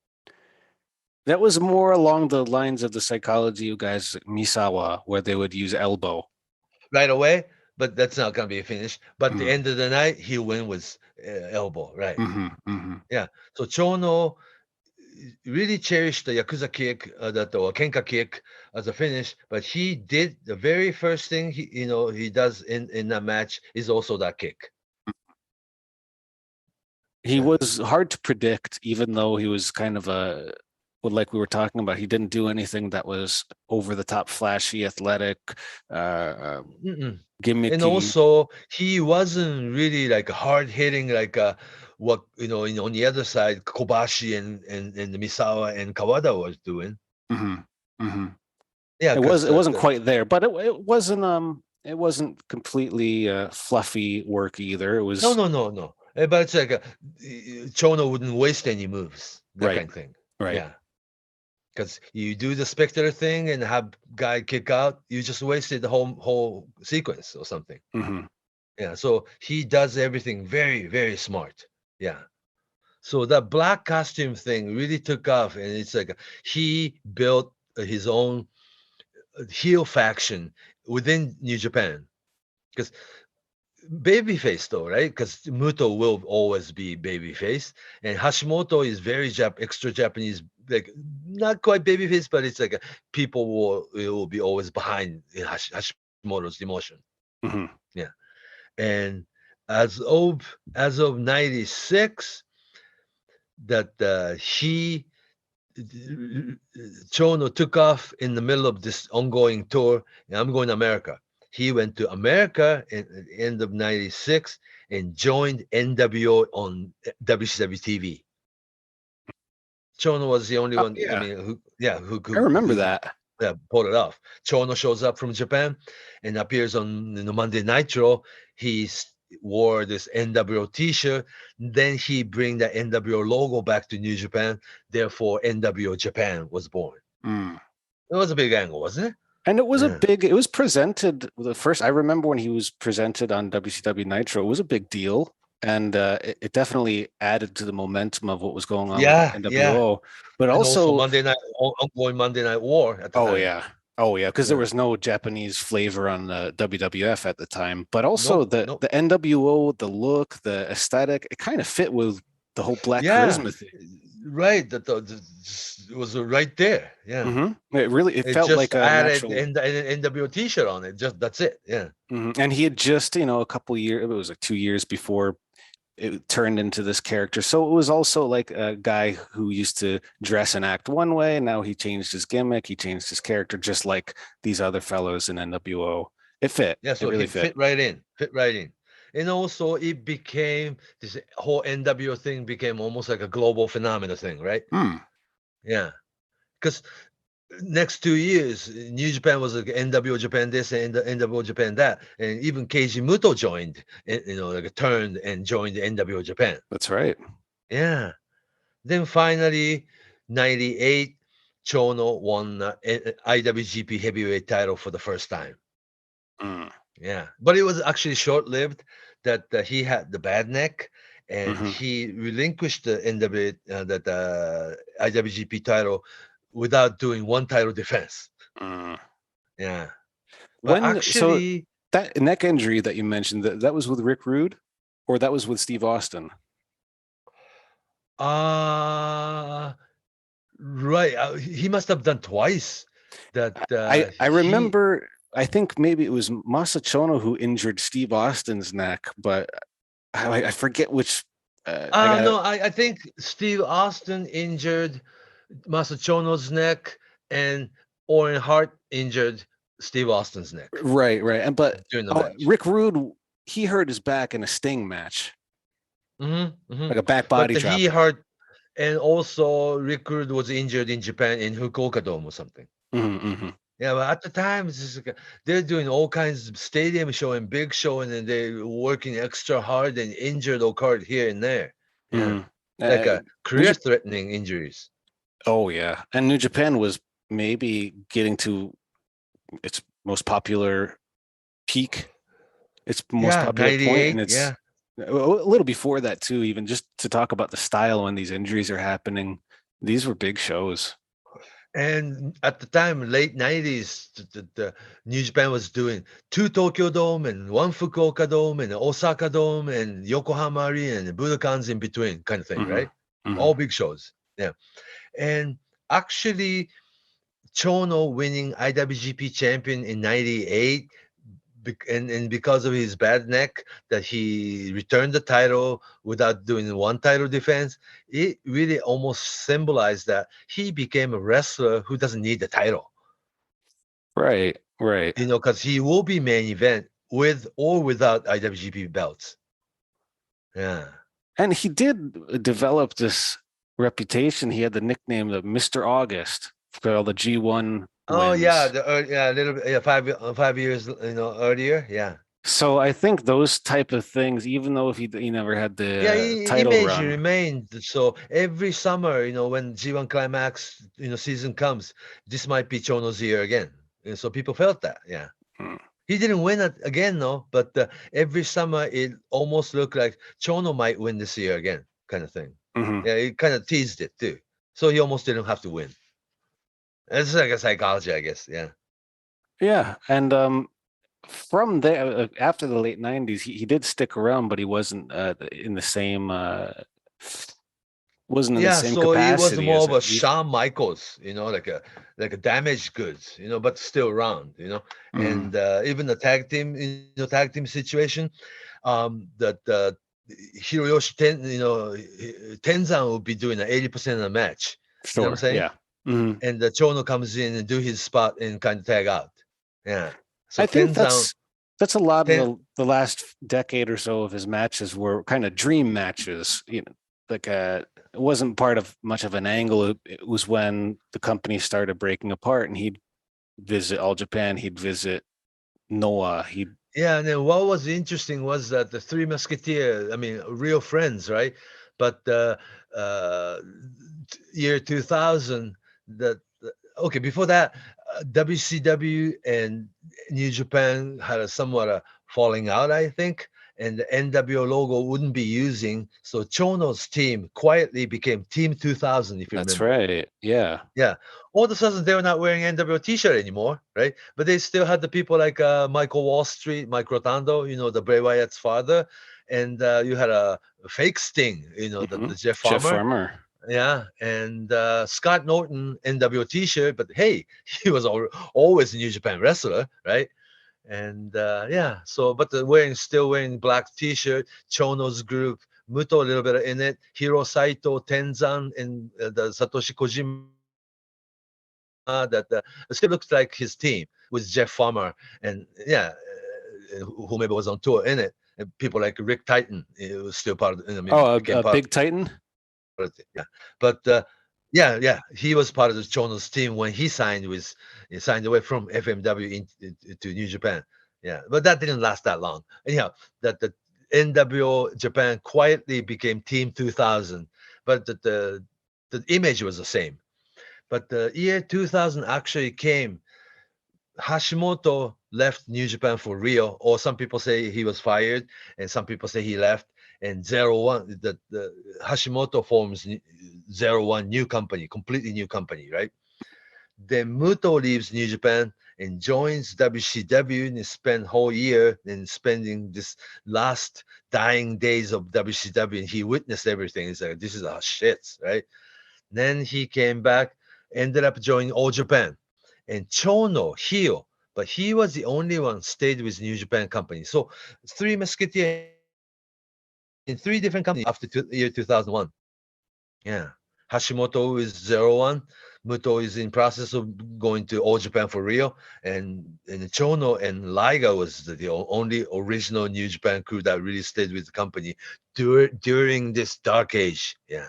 That was more along the lines of the psychology you guys, Misawa, where they would use elbow. Right away, but that's not going to be a finish. But the end of the night, he'll win with elbow, right? Yeah. So Chono really cherished the Yakuza kick, or Kenka kick as a finish, but he did the very first thing he does in that match is also that kick. He was hard to predict, even though he was kind of like we were talking about, he didn't do anything that was over the top, flashy, athletic, gimmicky. And also, he wasn't really like hard hitting like what on the other side, Kobashi and Misawa and Kawada was doing. Yeah, it wasn't quite there, but it wasn't completely fluffy work either. It was no. But it's like Chono wouldn't waste any moves, that kind of thing. Right. Yeah. Because you do the spectator thing and have guy kick out, you just wasted the whole sequence or something. Yeah, so he does everything very, very smart. Yeah. So that black costume thing really took off, and it's like he built his own heel faction within New Japan. Because babyface though, right? Because Muto will always be babyface, and Hashimoto is very extra Japanese, like not quite babyface, but it's like people will be always behind Hashimoto's emotion. Yeah, and as of 96, that Chono took off in the middle of this ongoing tour, and I'm going to America. He went to America at the end of 96 and joined NWO on WCW TV. Chono was the only one. Yeah. I mean, who I remember that. Yeah, pulled it off. Chono shows up from Japan and appears on the Monday Nitro. He wore this NWO T-shirt. Then he bring the NWO logo back to New Japan. Therefore, NWO Japan was born. It was a big angle, wasn't it? And it was it was presented I remember when he was presented on WCW Nitro, it was a big deal. And it definitely added to the momentum of what was going on with NWO. But also ongoing Monday Night War at the time. Oh yeah, because there was no Japanese flavor on the WWF at the time. But also the NWO, the look, the aesthetic, it kind of fit with the whole black Yeah. charisma thing. Right. It was right there. Yeah. It felt just like a added natural. an NWO T-shirt on it. Just that's it. Yeah. And he had just, a couple years, it was like 2 years before it turned into this character. So it was also like a guy who used to dress and act one way, and now he changed his gimmick, he changed his character, just like these other fellows in NWO. It fit. Yeah. So it really it fit right in. And also it became this whole NWO thing became almost like a global phenomena thing, right? Yeah. Because next 2 years, New Japan was like NWO Japan this and NWO Japan that, and even Keiji Muto joined, like turned and joined the NWO Japan. That's right. Yeah. Then finally, 98, Chono won the IWGP Heavyweight title for the first time. Yeah, but it was actually short-lived. That he had the bad neck, and he relinquished the IWGP title without doing one title defense. Yeah, but actually, that neck injury that you mentioned, that was with Rick Rude, or that was with Steve Austin? Right. He must have done twice. That I remember. I think maybe it was Masahiro Chono who injured Steve Austin's neck, but I forget which. I think Steve Austin injured Masahiro Chono's neck, and Owen Hart injured Steve Austin's neck. Right. And but during the match. Rick Rude, he hurt his back in a Sting match, like a back body drop. He hurt, and also Rick Rude was injured in Japan in Fukuoka Dome or something. Yeah, but at the time, it's just like they're doing all kinds of stadium show and big show, and then they're working extra hard and injured occurred here and there. Yeah, like career-threatening injuries. Oh yeah, and New Japan was maybe getting to its most popular peak, its most popular point, and it's a little before that too. Even just to talk about the style when these injuries are happening, these were big shows. And at the time, late 90s, the New Japan was doing 2 Tokyo Dome and 1 Fukuoka Dome and Osaka Dome and Yokohama Arena and Budokans in between kind of thing, right? All big shows. Yeah. And actually, Chono winning IWGP champion in 98, and because of his bad neck, that he returned the title without doing one title defense, it really almost symbolized that he became a wrestler who doesn't need the title. Right. Because he will be main event with or without IWGP belts. Yeah. And he did develop this reputation. He had the nickname of Mr. August for all the G1 Oh wins. yeah, a little bit, 5 years, earlier, yeah. So I think those type of things, even though if he never had the title image run, remained. So every summer, when G1 Climax, season comes, this might be Chono's year again. And so people felt that, yeah. He didn't win it again, though. But every summer, it almost looked like Chono might win this year again, kind of thing. Yeah, it kind of teased it too. So he almost didn't have to win. It's like a psychology, I guess. Yeah. Yeah, and from there, after the late 90s, he did stick around, but he wasn't in the same capacity. So he was more of a Shawn Michaels, like a damaged goods, but still around, and even the tag team situation, that Hiroyoshi Tenzan would be doing 80% of the match. Sure. You know what I'm saying? Yeah. And the Chono comes in and do his spot and kind of tag out. Yeah. So I think that's a lot of the last decade or so of his matches were kind of dream matches. Like it wasn't part of much of an angle. It was when the company started breaking apart, and he'd visit All Japan, he'd visit Noah. And then what was interesting was that the Three Musketeers, real friends, right? But year 2000. Before that, WCW and New Japan had a somewhat falling out, I think, and the NWO logo wouldn't be using. So Chono's team quietly became Team 2000, if you That's remember. right. Yeah. Yeah. All of a sudden, they were not wearing NWO t-shirt anymore, right? But they still had the people like Michael Wall Street, Mike Rotando, the Bray Wyatt's father. And you had a fake Sting, the Jeff Farmer. Jeff Farmer. Yeah. And Scott Norton, NWO t-shirt. But hey, he was always a New Japan wrestler, right? And but still wearing black t-shirt, Chono's group, Muto a little bit in it, Hiro Saito, Tenzan, and the Satoshi Kojima that still looks like his team with Jeff Farmer and whomever was on tour in it. And people like Rick Titan, it was still part of a Big Titan? Yeah. But he was part of the Chono's team when he signed away from FMW to New Japan. Yeah, but that didn't last that long. Anyhow, that the NWO Japan quietly became Team 2000, but the image was the same. But the year 2000 actually came. Hashimoto left New Japan for real, or some people say he was fired, and some people say he left. And 01, the Hashimoto forms 01 new company, completely new company, right? Then Muto leaves New Japan and joins WCW and spent whole year and spending this last dying days of WCW, and he witnessed everything. He's like, this is a shit, right? Then he came back, ended up joining All Japan. And Chono, heel, but he was the only one stayed with New Japan company. So 3 Musketeers in 3 different companies after year 2001. Yeah. Hashimoto is 01. Muto is in process of going to All Japan for real. And Chono and Liga was the only original New Japan crew that really stayed with the company during this dark age. Yeah.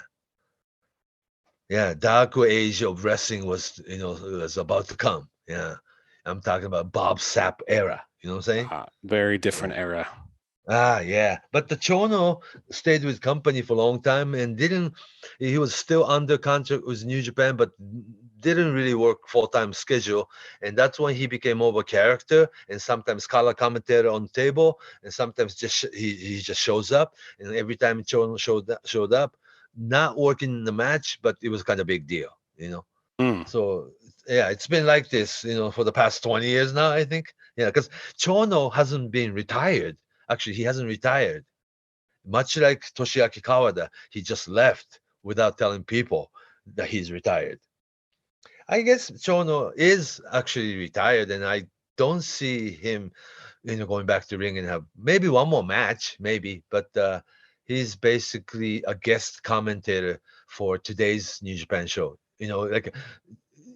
Yeah, dark age of wrestling was about to come. Yeah. I'm talking about Bob Sapp era. You know what I'm saying? Very different era. Yeah. But the Chono stayed with company for a long time and he was still under contract with New Japan, but didn't really work full-time schedule. And that's when he became more of a character and sometimes color commentator on the table. And sometimes he just shows up. And every time Chono showed up, not working in the match, but it was kind of a big deal, So it's been like this, for the past 20 years now, I think. Yeah, because Chono hasn't been retired. Actually, he hasn't retired. Much like Toshiaki Kawada, he just left without telling people that he's retired. I guess Chono is actually retired, and I don't see him, going back to ring and have maybe one more match, maybe, but he's basically a guest commentator for today's New Japan show. Like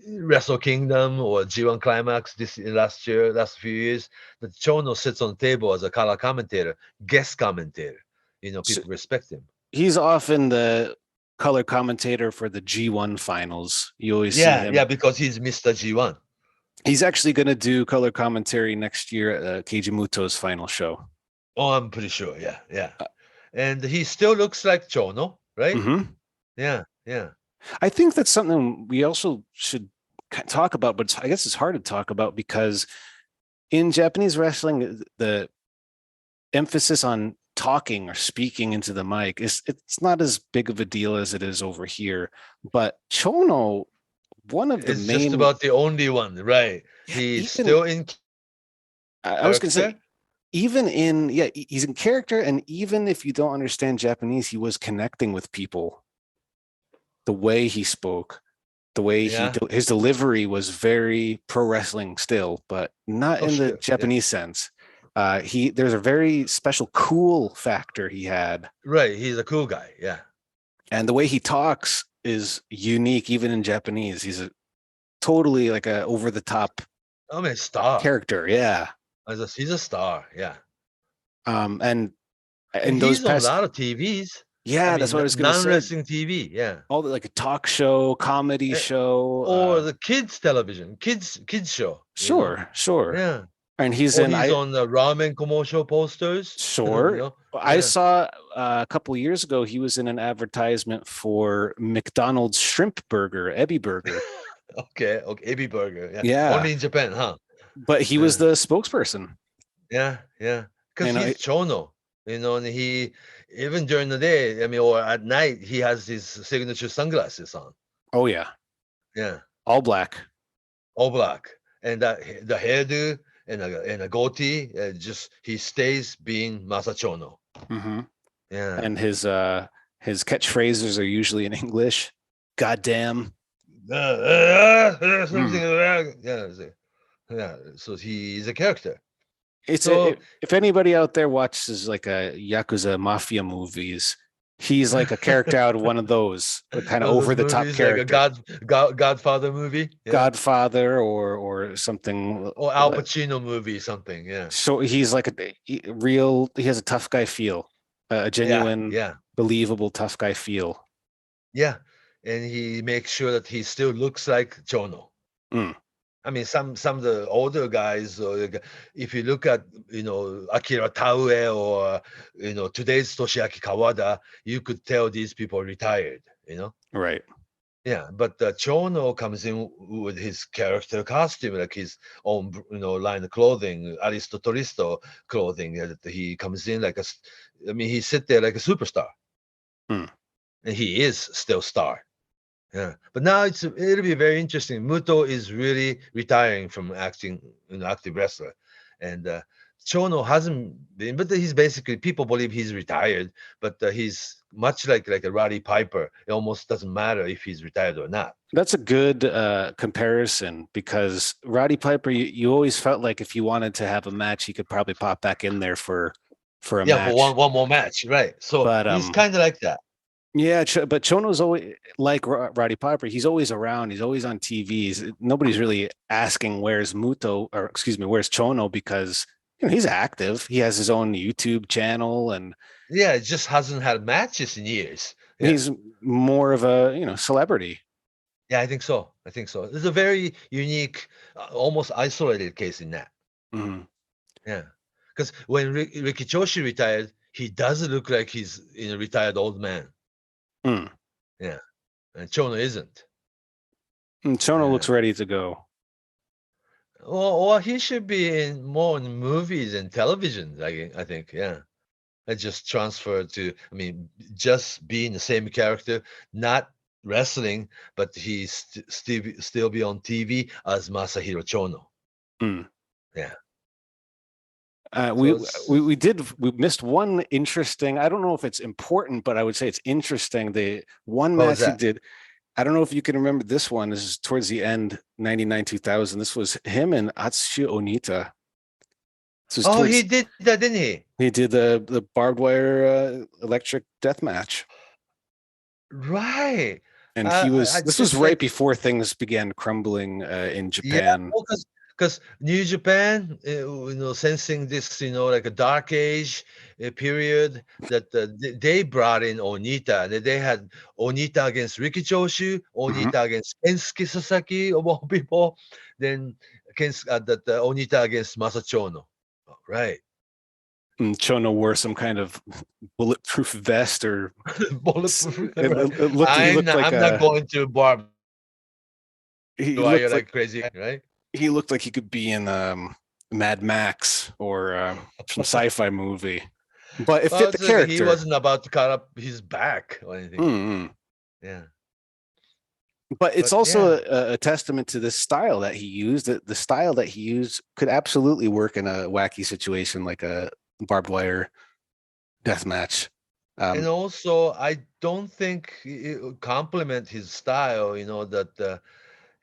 Wrestle Kingdom or G1 Climax last few years, that Chono sits on the table as a color commentator, guest commentator. People respect him. He's often the color commentator for the G1 finals. You always see him. Yeah, because he's Mr. G1. He's actually going to do color commentary next year at Keiji Muto's final show. Oh, I'm pretty sure. Yeah. And he still looks like Chono, right? Mm-hmm. Yeah. I think that's something we also should talk about, but I guess it's hard to talk about because in Japanese wrestling, the emphasis on talking or speaking into the mic it's not as big of a deal as it is over here. But Chono, one of the main, just about the only one, right? He's still in. I was going to say, even in he's in character, and even if you don't understand Japanese, he was connecting with people. The way he spoke, the way his delivery was very pro wrestling still, but not in the Japanese sense. There's a very special cool factor he had. Right, he's a cool guy, yeah. And the way he talks is unique, even in Japanese. He's a totally like a over the top. Star character, yeah. He's a star, yeah. And he's on a lot of TVs. Yeah, that's what I was going to say. Non-wrestling TV, yeah. All the like a talk show, comedy show, or the kids television, kids show. Sure. Yeah. And he's on the ramen commercial posters. Sure. I saw a couple of years ago he was in an advertisement for McDonald's shrimp burger, Ebi Burger. Okay, Ebi Burger. Yeah. Only in Japan, huh? But he was the spokesperson. Yeah. Because he's Chono. You know, and he even during the day, I mean, or at night, he has his signature sunglasses on. Oh yeah, Yeah, all black. all black, and that the hairdo and a goatee. Just he stays being Masachono. Mm-hmm. Yeah, And his catchphrases are usually in English. Goddamn. something like that. Yeah. So he's a character. If anybody out there watches like a Yakuza mafia movies, he's like a character out of one of those, kind of over the top character. Like a Godfather movie. Yeah. Godfather or something. Or Al Pacino movie, something. Yeah. So he's like he has a tough guy feel, a genuine, believable tough guy feel. Yeah. And he makes sure that he still looks like Chono. Mm. I mean, some of the older guys, if you look at, Akira Taue or, today's Toshiaki Kawada, you could tell these people retired, Right. Yeah, but Chono comes in with his character costume, like his own, line of clothing, Aristotelisto clothing. That he comes in he sit there like a superstar. Mm. And he is still star. Yeah, but now it'll be very interesting. Muto is really retiring from acting, active wrestler, and Chono hasn't been. But he's basically, people believe he's retired, but he's much like a Roddy Piper. It almost doesn't matter if he's retired or not. That's a good comparison, because Roddy Piper, you always felt like if you wanted to have a match, he could probably pop back in there for a match. Yeah, for one more match, right? So he's kind of like that. Yeah, but Chono's always like Roddy Piper. He's always around. He's always on TV. Nobody's really asking where's Chono, because he's active. He has his own YouTube channel, and it just hasn't had matches in years. Yeah. He's more of a celebrity. Yeah, I think so. It's a very unique, almost isolated case in that. Mm-hmm. Yeah, because when Ricky Choshi retired, he doesn't look like he's a retired old man. Mm. Yeah, and Chono isn't. Chono looks ready to go. Or he should be more in movies and television. I think. Yeah, I just transferred to. I mean, just being the same character, not wrestling, but he's still be on TV as Masahiro Chono. Mm. Yeah. We missed one interesting, I don't know if it's important, but I would say it's interesting. The one match he did, I don't know if you can remember this one. This is towards the end, 99-2000. This was him and Atsushi Onita. He did that, didn't he? He did the barbed wire electric death match. Right. And this was right before things began crumbling in Japan. Yeah, because New Japan, sensing this, like a dark age period, that they brought in Onita. They had Onita against Riki Choshu, Onita against Kensuke Sasaki, of all people. Then Onita against Masachono. Right. And Chono wore some kind of bulletproof vest or bulletproof. I'm not going to bar. He looked like crazy, right? He looked like he could be in Mad Max or some sci-fi movie, but it fit the character. He wasn't about to cut up his back or anything. Mm-hmm. Yeah, but it's also a testament to the style that he used. The style that he used could absolutely work in a wacky situation like a barbed wire death match. And also, I don't think it would complement his style. That.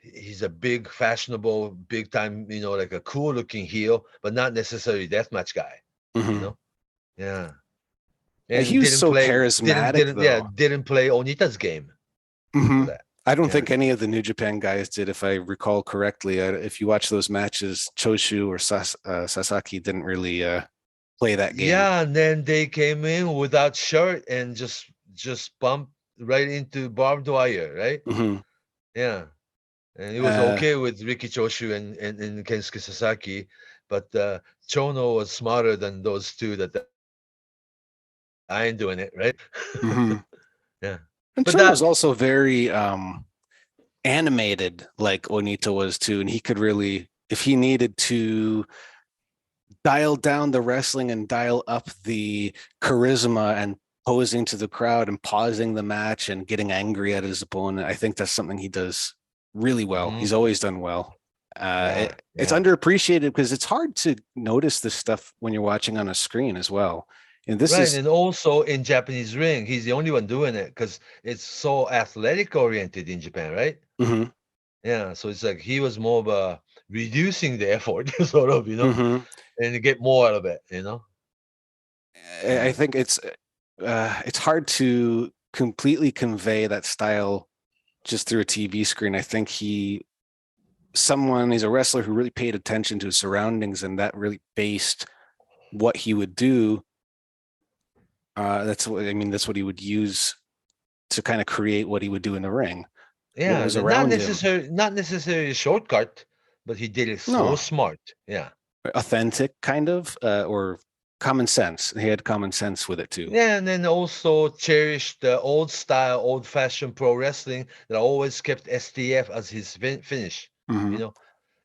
He's a big, fashionable, big time, like a cool looking heel, but not necessarily deathmatch guy. Mm-hmm. Yeah. And he was so charismatic. Didn't play Onita's game. Mm-hmm. I don't think any of the New Japan guys did, if I recall correctly. If you watch those matches, Choshu or Sasaki didn't really play that game. Yeah, and then they came in without shirt and just bumped right into barbed wire, right? Mm-hmm. Yeah. And it was okay with Riki Choshu and Kensuke Sasaki, but Chono was smarter than those two. That I ain't doing it, right? Mm-hmm. Yeah. And Chono was also very animated, like Onita was too, and he could really, if he needed to dial down the wrestling and dial up the charisma and posing to the crowd and pausing the match and getting angry at his opponent. I think that's something he does really well. He's always done well. It's underappreciated because it's hard to notice this stuff when you're watching on a screen as well. And this is and also in Japanese ring, he's the only one doing it because it's so athletic oriented in Japan, right? Mm-hmm. Yeah, so it's like he was more of a reducing the effort, sort of, Mm-hmm. and to get more out of it, I think it's hard to completely convey that style just through a TV screen. I think he's a wrestler who really paid attention to his surroundings, and that really based what he would do. That's what he would use to kind of create what he would do in the ring. Yeah, not necessarily a shortcut, but he did it so smart. Yeah, authentic kind of, or common sense. He had common sense with it too. Yeah, and then also cherished the old style, old-fashioned pro wrestling that always kept STF as his finish. Mm-hmm.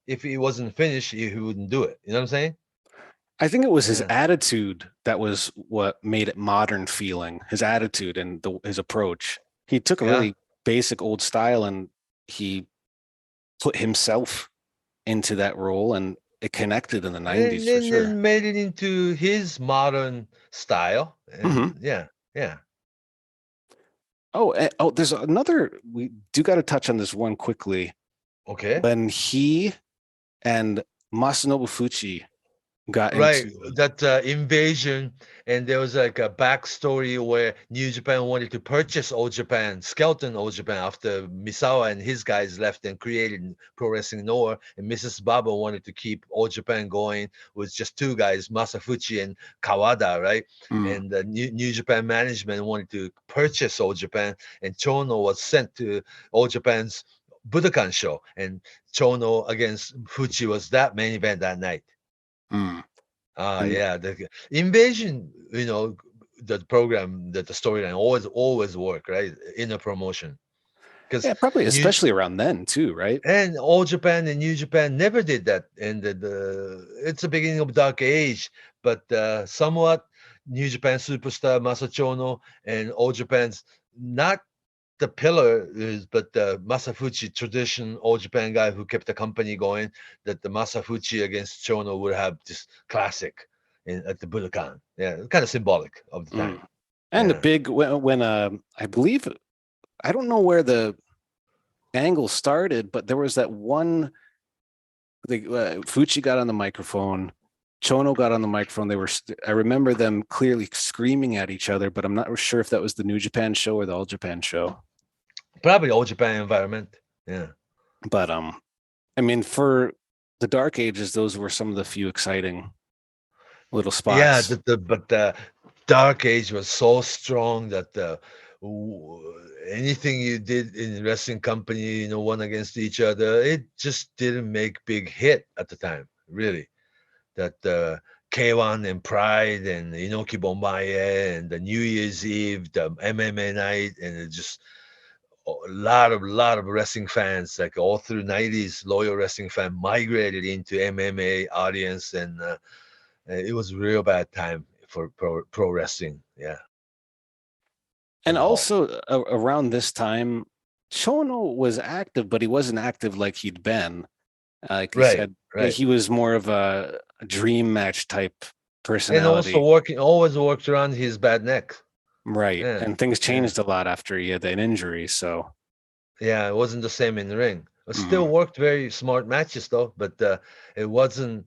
If he wasn't finished, he wouldn't do it. You know what I'm saying? I think it was his attitude that was what made it modern feeling. His attitude and his approach. He took a really basic old style and he put himself into that role, and it connected in the 90s and for sure. And made it into his modern style. And yeah. Oh, there's another. We do got to touch on this one quickly. Okay. When he and Masanobu Fuchi got into that invasion, and there was like a backstory where New Japan wanted to purchase All Japan, skeleton All Japan, after Misawa and his guys left and created Pro Wrestling Noah, and Mrs. Baba wanted to keep All Japan going with just two guys, Masafuchi and Kawada, right? And the New Japan management wanted to purchase All Japan, and Chono was sent to All Japan's Budokan show, and Chono against Fuchi was that main event that night. The invasion, the program, that the storyline always work, right, in a promotion. Because probably especially around then too, right? And All Japan and New Japan never did that, and it's the beginning of Dark Age, but somewhat New Japan superstar Masa Chono and All Japan's not the pillar is, but the Masafuchi tradition, All Japan guy who kept the company going, that the Masafuchi against Chono would have this classic at the Budokan. Yeah, kind of symbolic of the time. And the big, when I believe, I don't know where the angle started, but there was that one, Fuchi got on the microphone, Chono got on the microphone. I remember them clearly screaming at each other, but I'm not sure if that was the New Japan show or the All Japan show. Probably All Japan environment. Yeah. But I mean, for the Dark Ages, those were some of the few exciting little spots. Yeah, but the Dark Age was so strong that anything you did in wrestling company, one against each other, it just didn't make big hit at the time, really. That K1 and Pride and Inoki Bombaye and the New Year's Eve, the MMA night, and it just a lot of wrestling fans, like all through 90s, loyal wrestling fan migrated into MMA audience, and it was a real bad time for pro wrestling. Yeah. And also around this time, Chono was active, but he wasn't active like he'd been. Like you said, he was more of a dream match type personality. And also always worked around his bad neck. Right. Yeah. And things changed a lot after he had an injury. So yeah, it wasn't the same in the ring. It still worked very smart matches though, but it wasn't,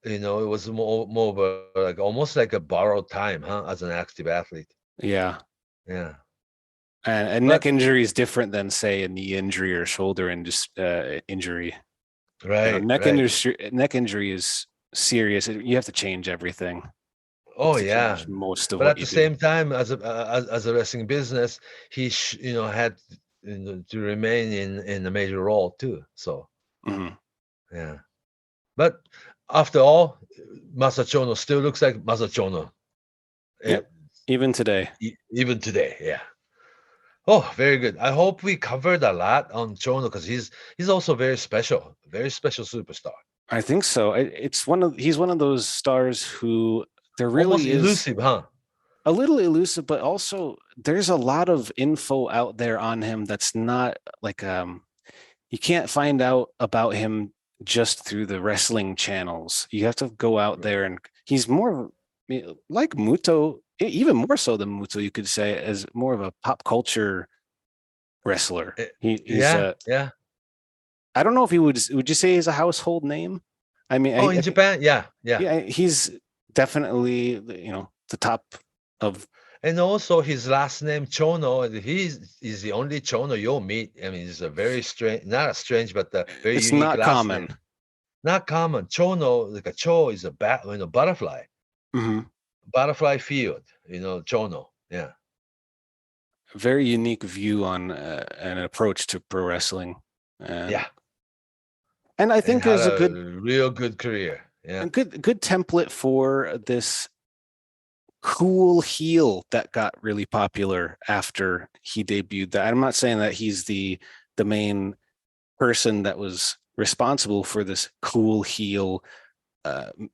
it was more of a, like almost like a borrowed time, as an active athlete. Yeah. Yeah. And neck injury is different than say a knee injury or shoulder injury. Right. Neck injury is serious. You have to change everything. Oh yeah, most of. But at the same time, as a wrestling business, he had to remain in a major role too. So yeah. But after all, Masa Chono still looks like Masa Chono. Yeah. Even today. Even today, yeah. Oh, very good. I hope we covered a lot on Chono because he's also very special superstar. I think so. He's one of those stars who there Almost really is elusive, huh? a little elusive, but also there's a lot of info out there on him that's not like you can't find out about him just through the wrestling channels. You have to go out there, and he's more like Muto, even more so than Muto, you could say, as more of a pop culture wrestler. He's Yeah. I don't know if he would you say he's a household name? I mean, Oh, in Japan, yeah. yeah, he's definitely the top of. And also his last name Chono, he's the only Chono you'll meet. I mean, it's a very strange, not a strange, but a very It's unique not last common. name. Not common. Chono, like a cho is a butterfly. Mm-hmm. Butterfly field, Chono. Yeah. Very unique view on an approach to pro wrestling. Yeah. And I think there's a good, real good career. Yeah. a good template for this cool heel that got really popular after he debuted. That I'm not saying that he's the main person that was responsible for this cool heel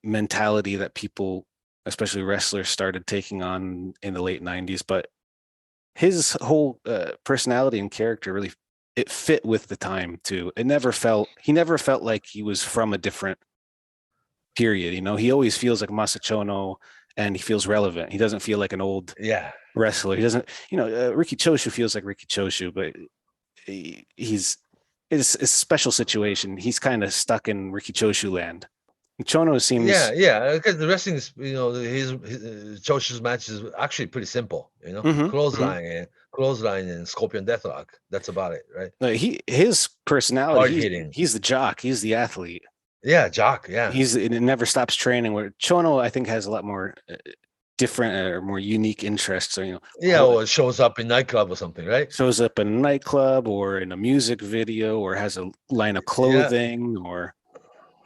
mentality that people, especially wrestlers, started taking on in the late 90s, but his whole personality and character really it fit with the time too. He never felt like he was from a different period. He always feels like Masahiro Chono, and he feels relevant. He doesn't feel like an old wrestler. He doesn't, Riki Choshu feels like Riki Choshu, but it's a special situation. He's kind of stuck in Riki Choshu land. Chono seems because the wrestling is his Choshu's match is actually pretty simple. Clothesline and Scorpion Deathlock. That's about it, right? His personality, hard hitting. He's the jock. He's the athlete. Yeah, jock. Yeah, it never stops training. Where Chono, I think, has a lot more different or more unique interests. Or or it shows up in nightclub or something, right? Shows up in a nightclub or in a music video or has a line of clothing or.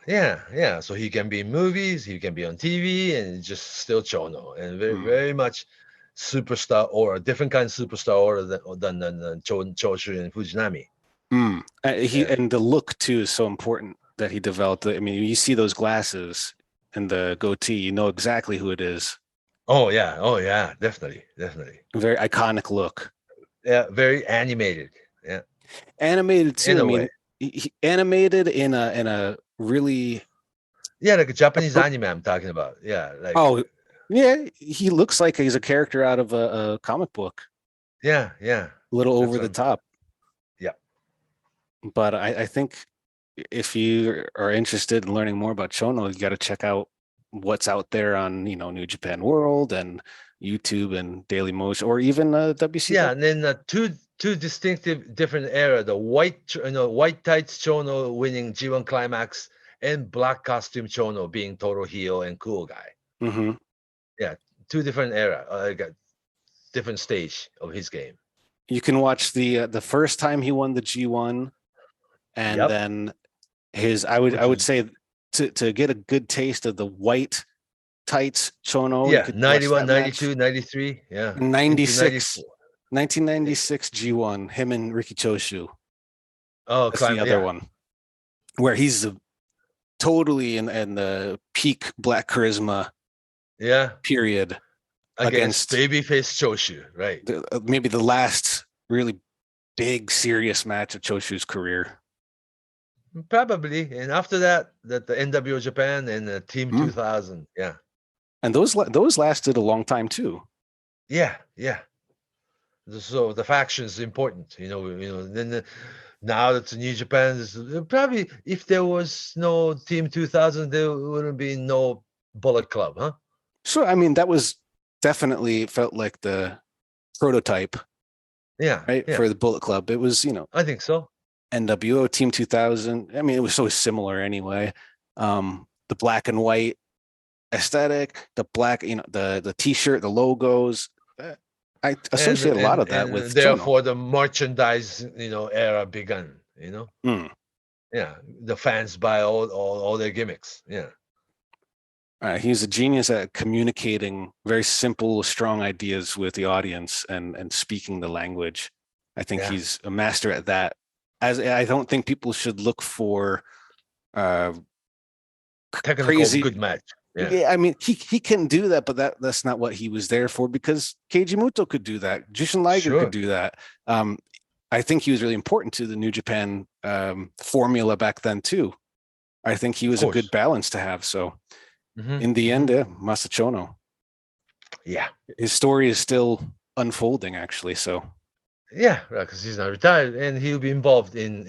Yeah. So he can be in movies, he can be on TV, and just still Chono, and very much superstar or a different kind of superstar order than Choshu and Fujinami. And the look too is so important that he developed. I mean, you see those glasses and the goatee, you know exactly who it is. Oh yeah, definitely. A very iconic look. Yeah, very animated. Yeah, animated too. I mean, he animated in a really like a Japanese anime I'm talking about. Yeah, he looks like he's a character out of a comic book. Yeah, a little over the top. Yeah, but I think if you are interested in learning more about Chono, you got to check out what's out there on New Japan World and YouTube and Daily Motion, or even WCW. Yeah, and then two distinctive different era: the white tights Chono winning G1 climax, and black costume Chono being total heel and cool guy. Mm-hmm. Yeah, two different era, different stage of his game. You can watch the first time he won the G1, and then I would say to get a good taste of the white tights Chono. Yeah, 91, 92, 93. Yeah, 96. 1996 G1, him and Riki Choshu. Oh, that's the other one, where he's totally in the peak black charisma. Yeah, period against babyface Choshu, right? Maybe the last really big serious match of Choshu's career. Probably, and after that, the NWO Japan and Team 2000. Yeah, and those lasted a long time too. Yeah. So the faction is important, Then now that New Japan is probably, if there was no Team 2000, there wouldn't be no Bullet Club, huh? Sure. I mean, that was definitely felt like the prototype. Yeah. Right. Yeah. For the Bullet Club, it was, I think so. NWO Team 2000. I mean, it was so similar anyway. The black and white aesthetic, the black, the T-shirt, the logos. I associate a lot of that with. Therefore, Chono. the merchandise, era began. Yeah, the fans buy all their gimmicks. Yeah. He's a genius at communicating very simple, strong ideas with the audience and speaking the language. I think he's a master at that. As I don't think people should look for Technical crazy good match. Yeah. Yeah, I mean, he can do that, but that's not what he was there for, because Keiji Muto could do that. Jushin Liger could do that. I think he was really important to the New Japan formula back then too. I think he was a good balance to have. So in the end, Masa Chono. Yeah. His story is still unfolding, actually. So yeah, because he's not retired, and he'll be involved in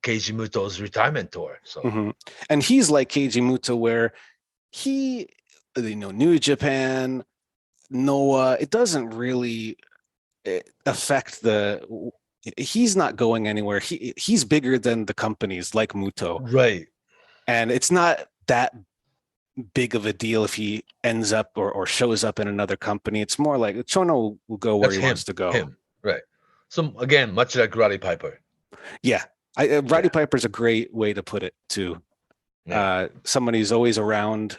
Keiji Muto's retirement tour. So and he's like Keiji Muto, where he, New Japan, Noah, it doesn't really affect he's not going anywhere. He's bigger than the companies like Muto. Right. And it's not that big of a deal if he ends up or shows up in another company. It's more like Chono will go where he wants to go. Right. So again, much like Roddy Piper. Yeah. Roddy Piper's a great way to put it too. Yeah. Somebody who's always around,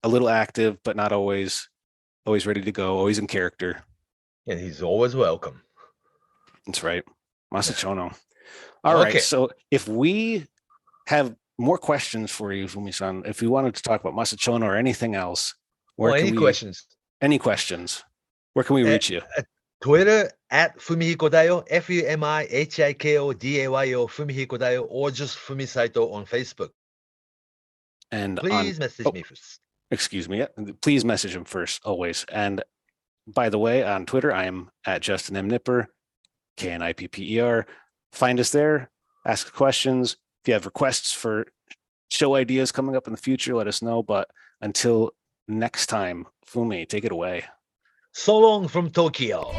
a little active, but not always ready to go, always in character. And he's always welcome. That's right. Masa Chono. All right. So if we have more questions for you, Fumi-san, if we wanted to talk about Masa Chono or anything else, any questions? Any questions? Where can we reach you? Twitter at Fumihiko FUMIHIKODAYO Fumihiko, or just Fumi Saito on Facebook. And please message me first. Excuse me. Please message him first, always. And by the way, on Twitter, I am at Justin M. Knipper, KNIPPER. Find us there. Ask questions. If you have requests for show ideas coming up in the future, let us know. But until next time, Fumi, take it away. So long from Tokyo.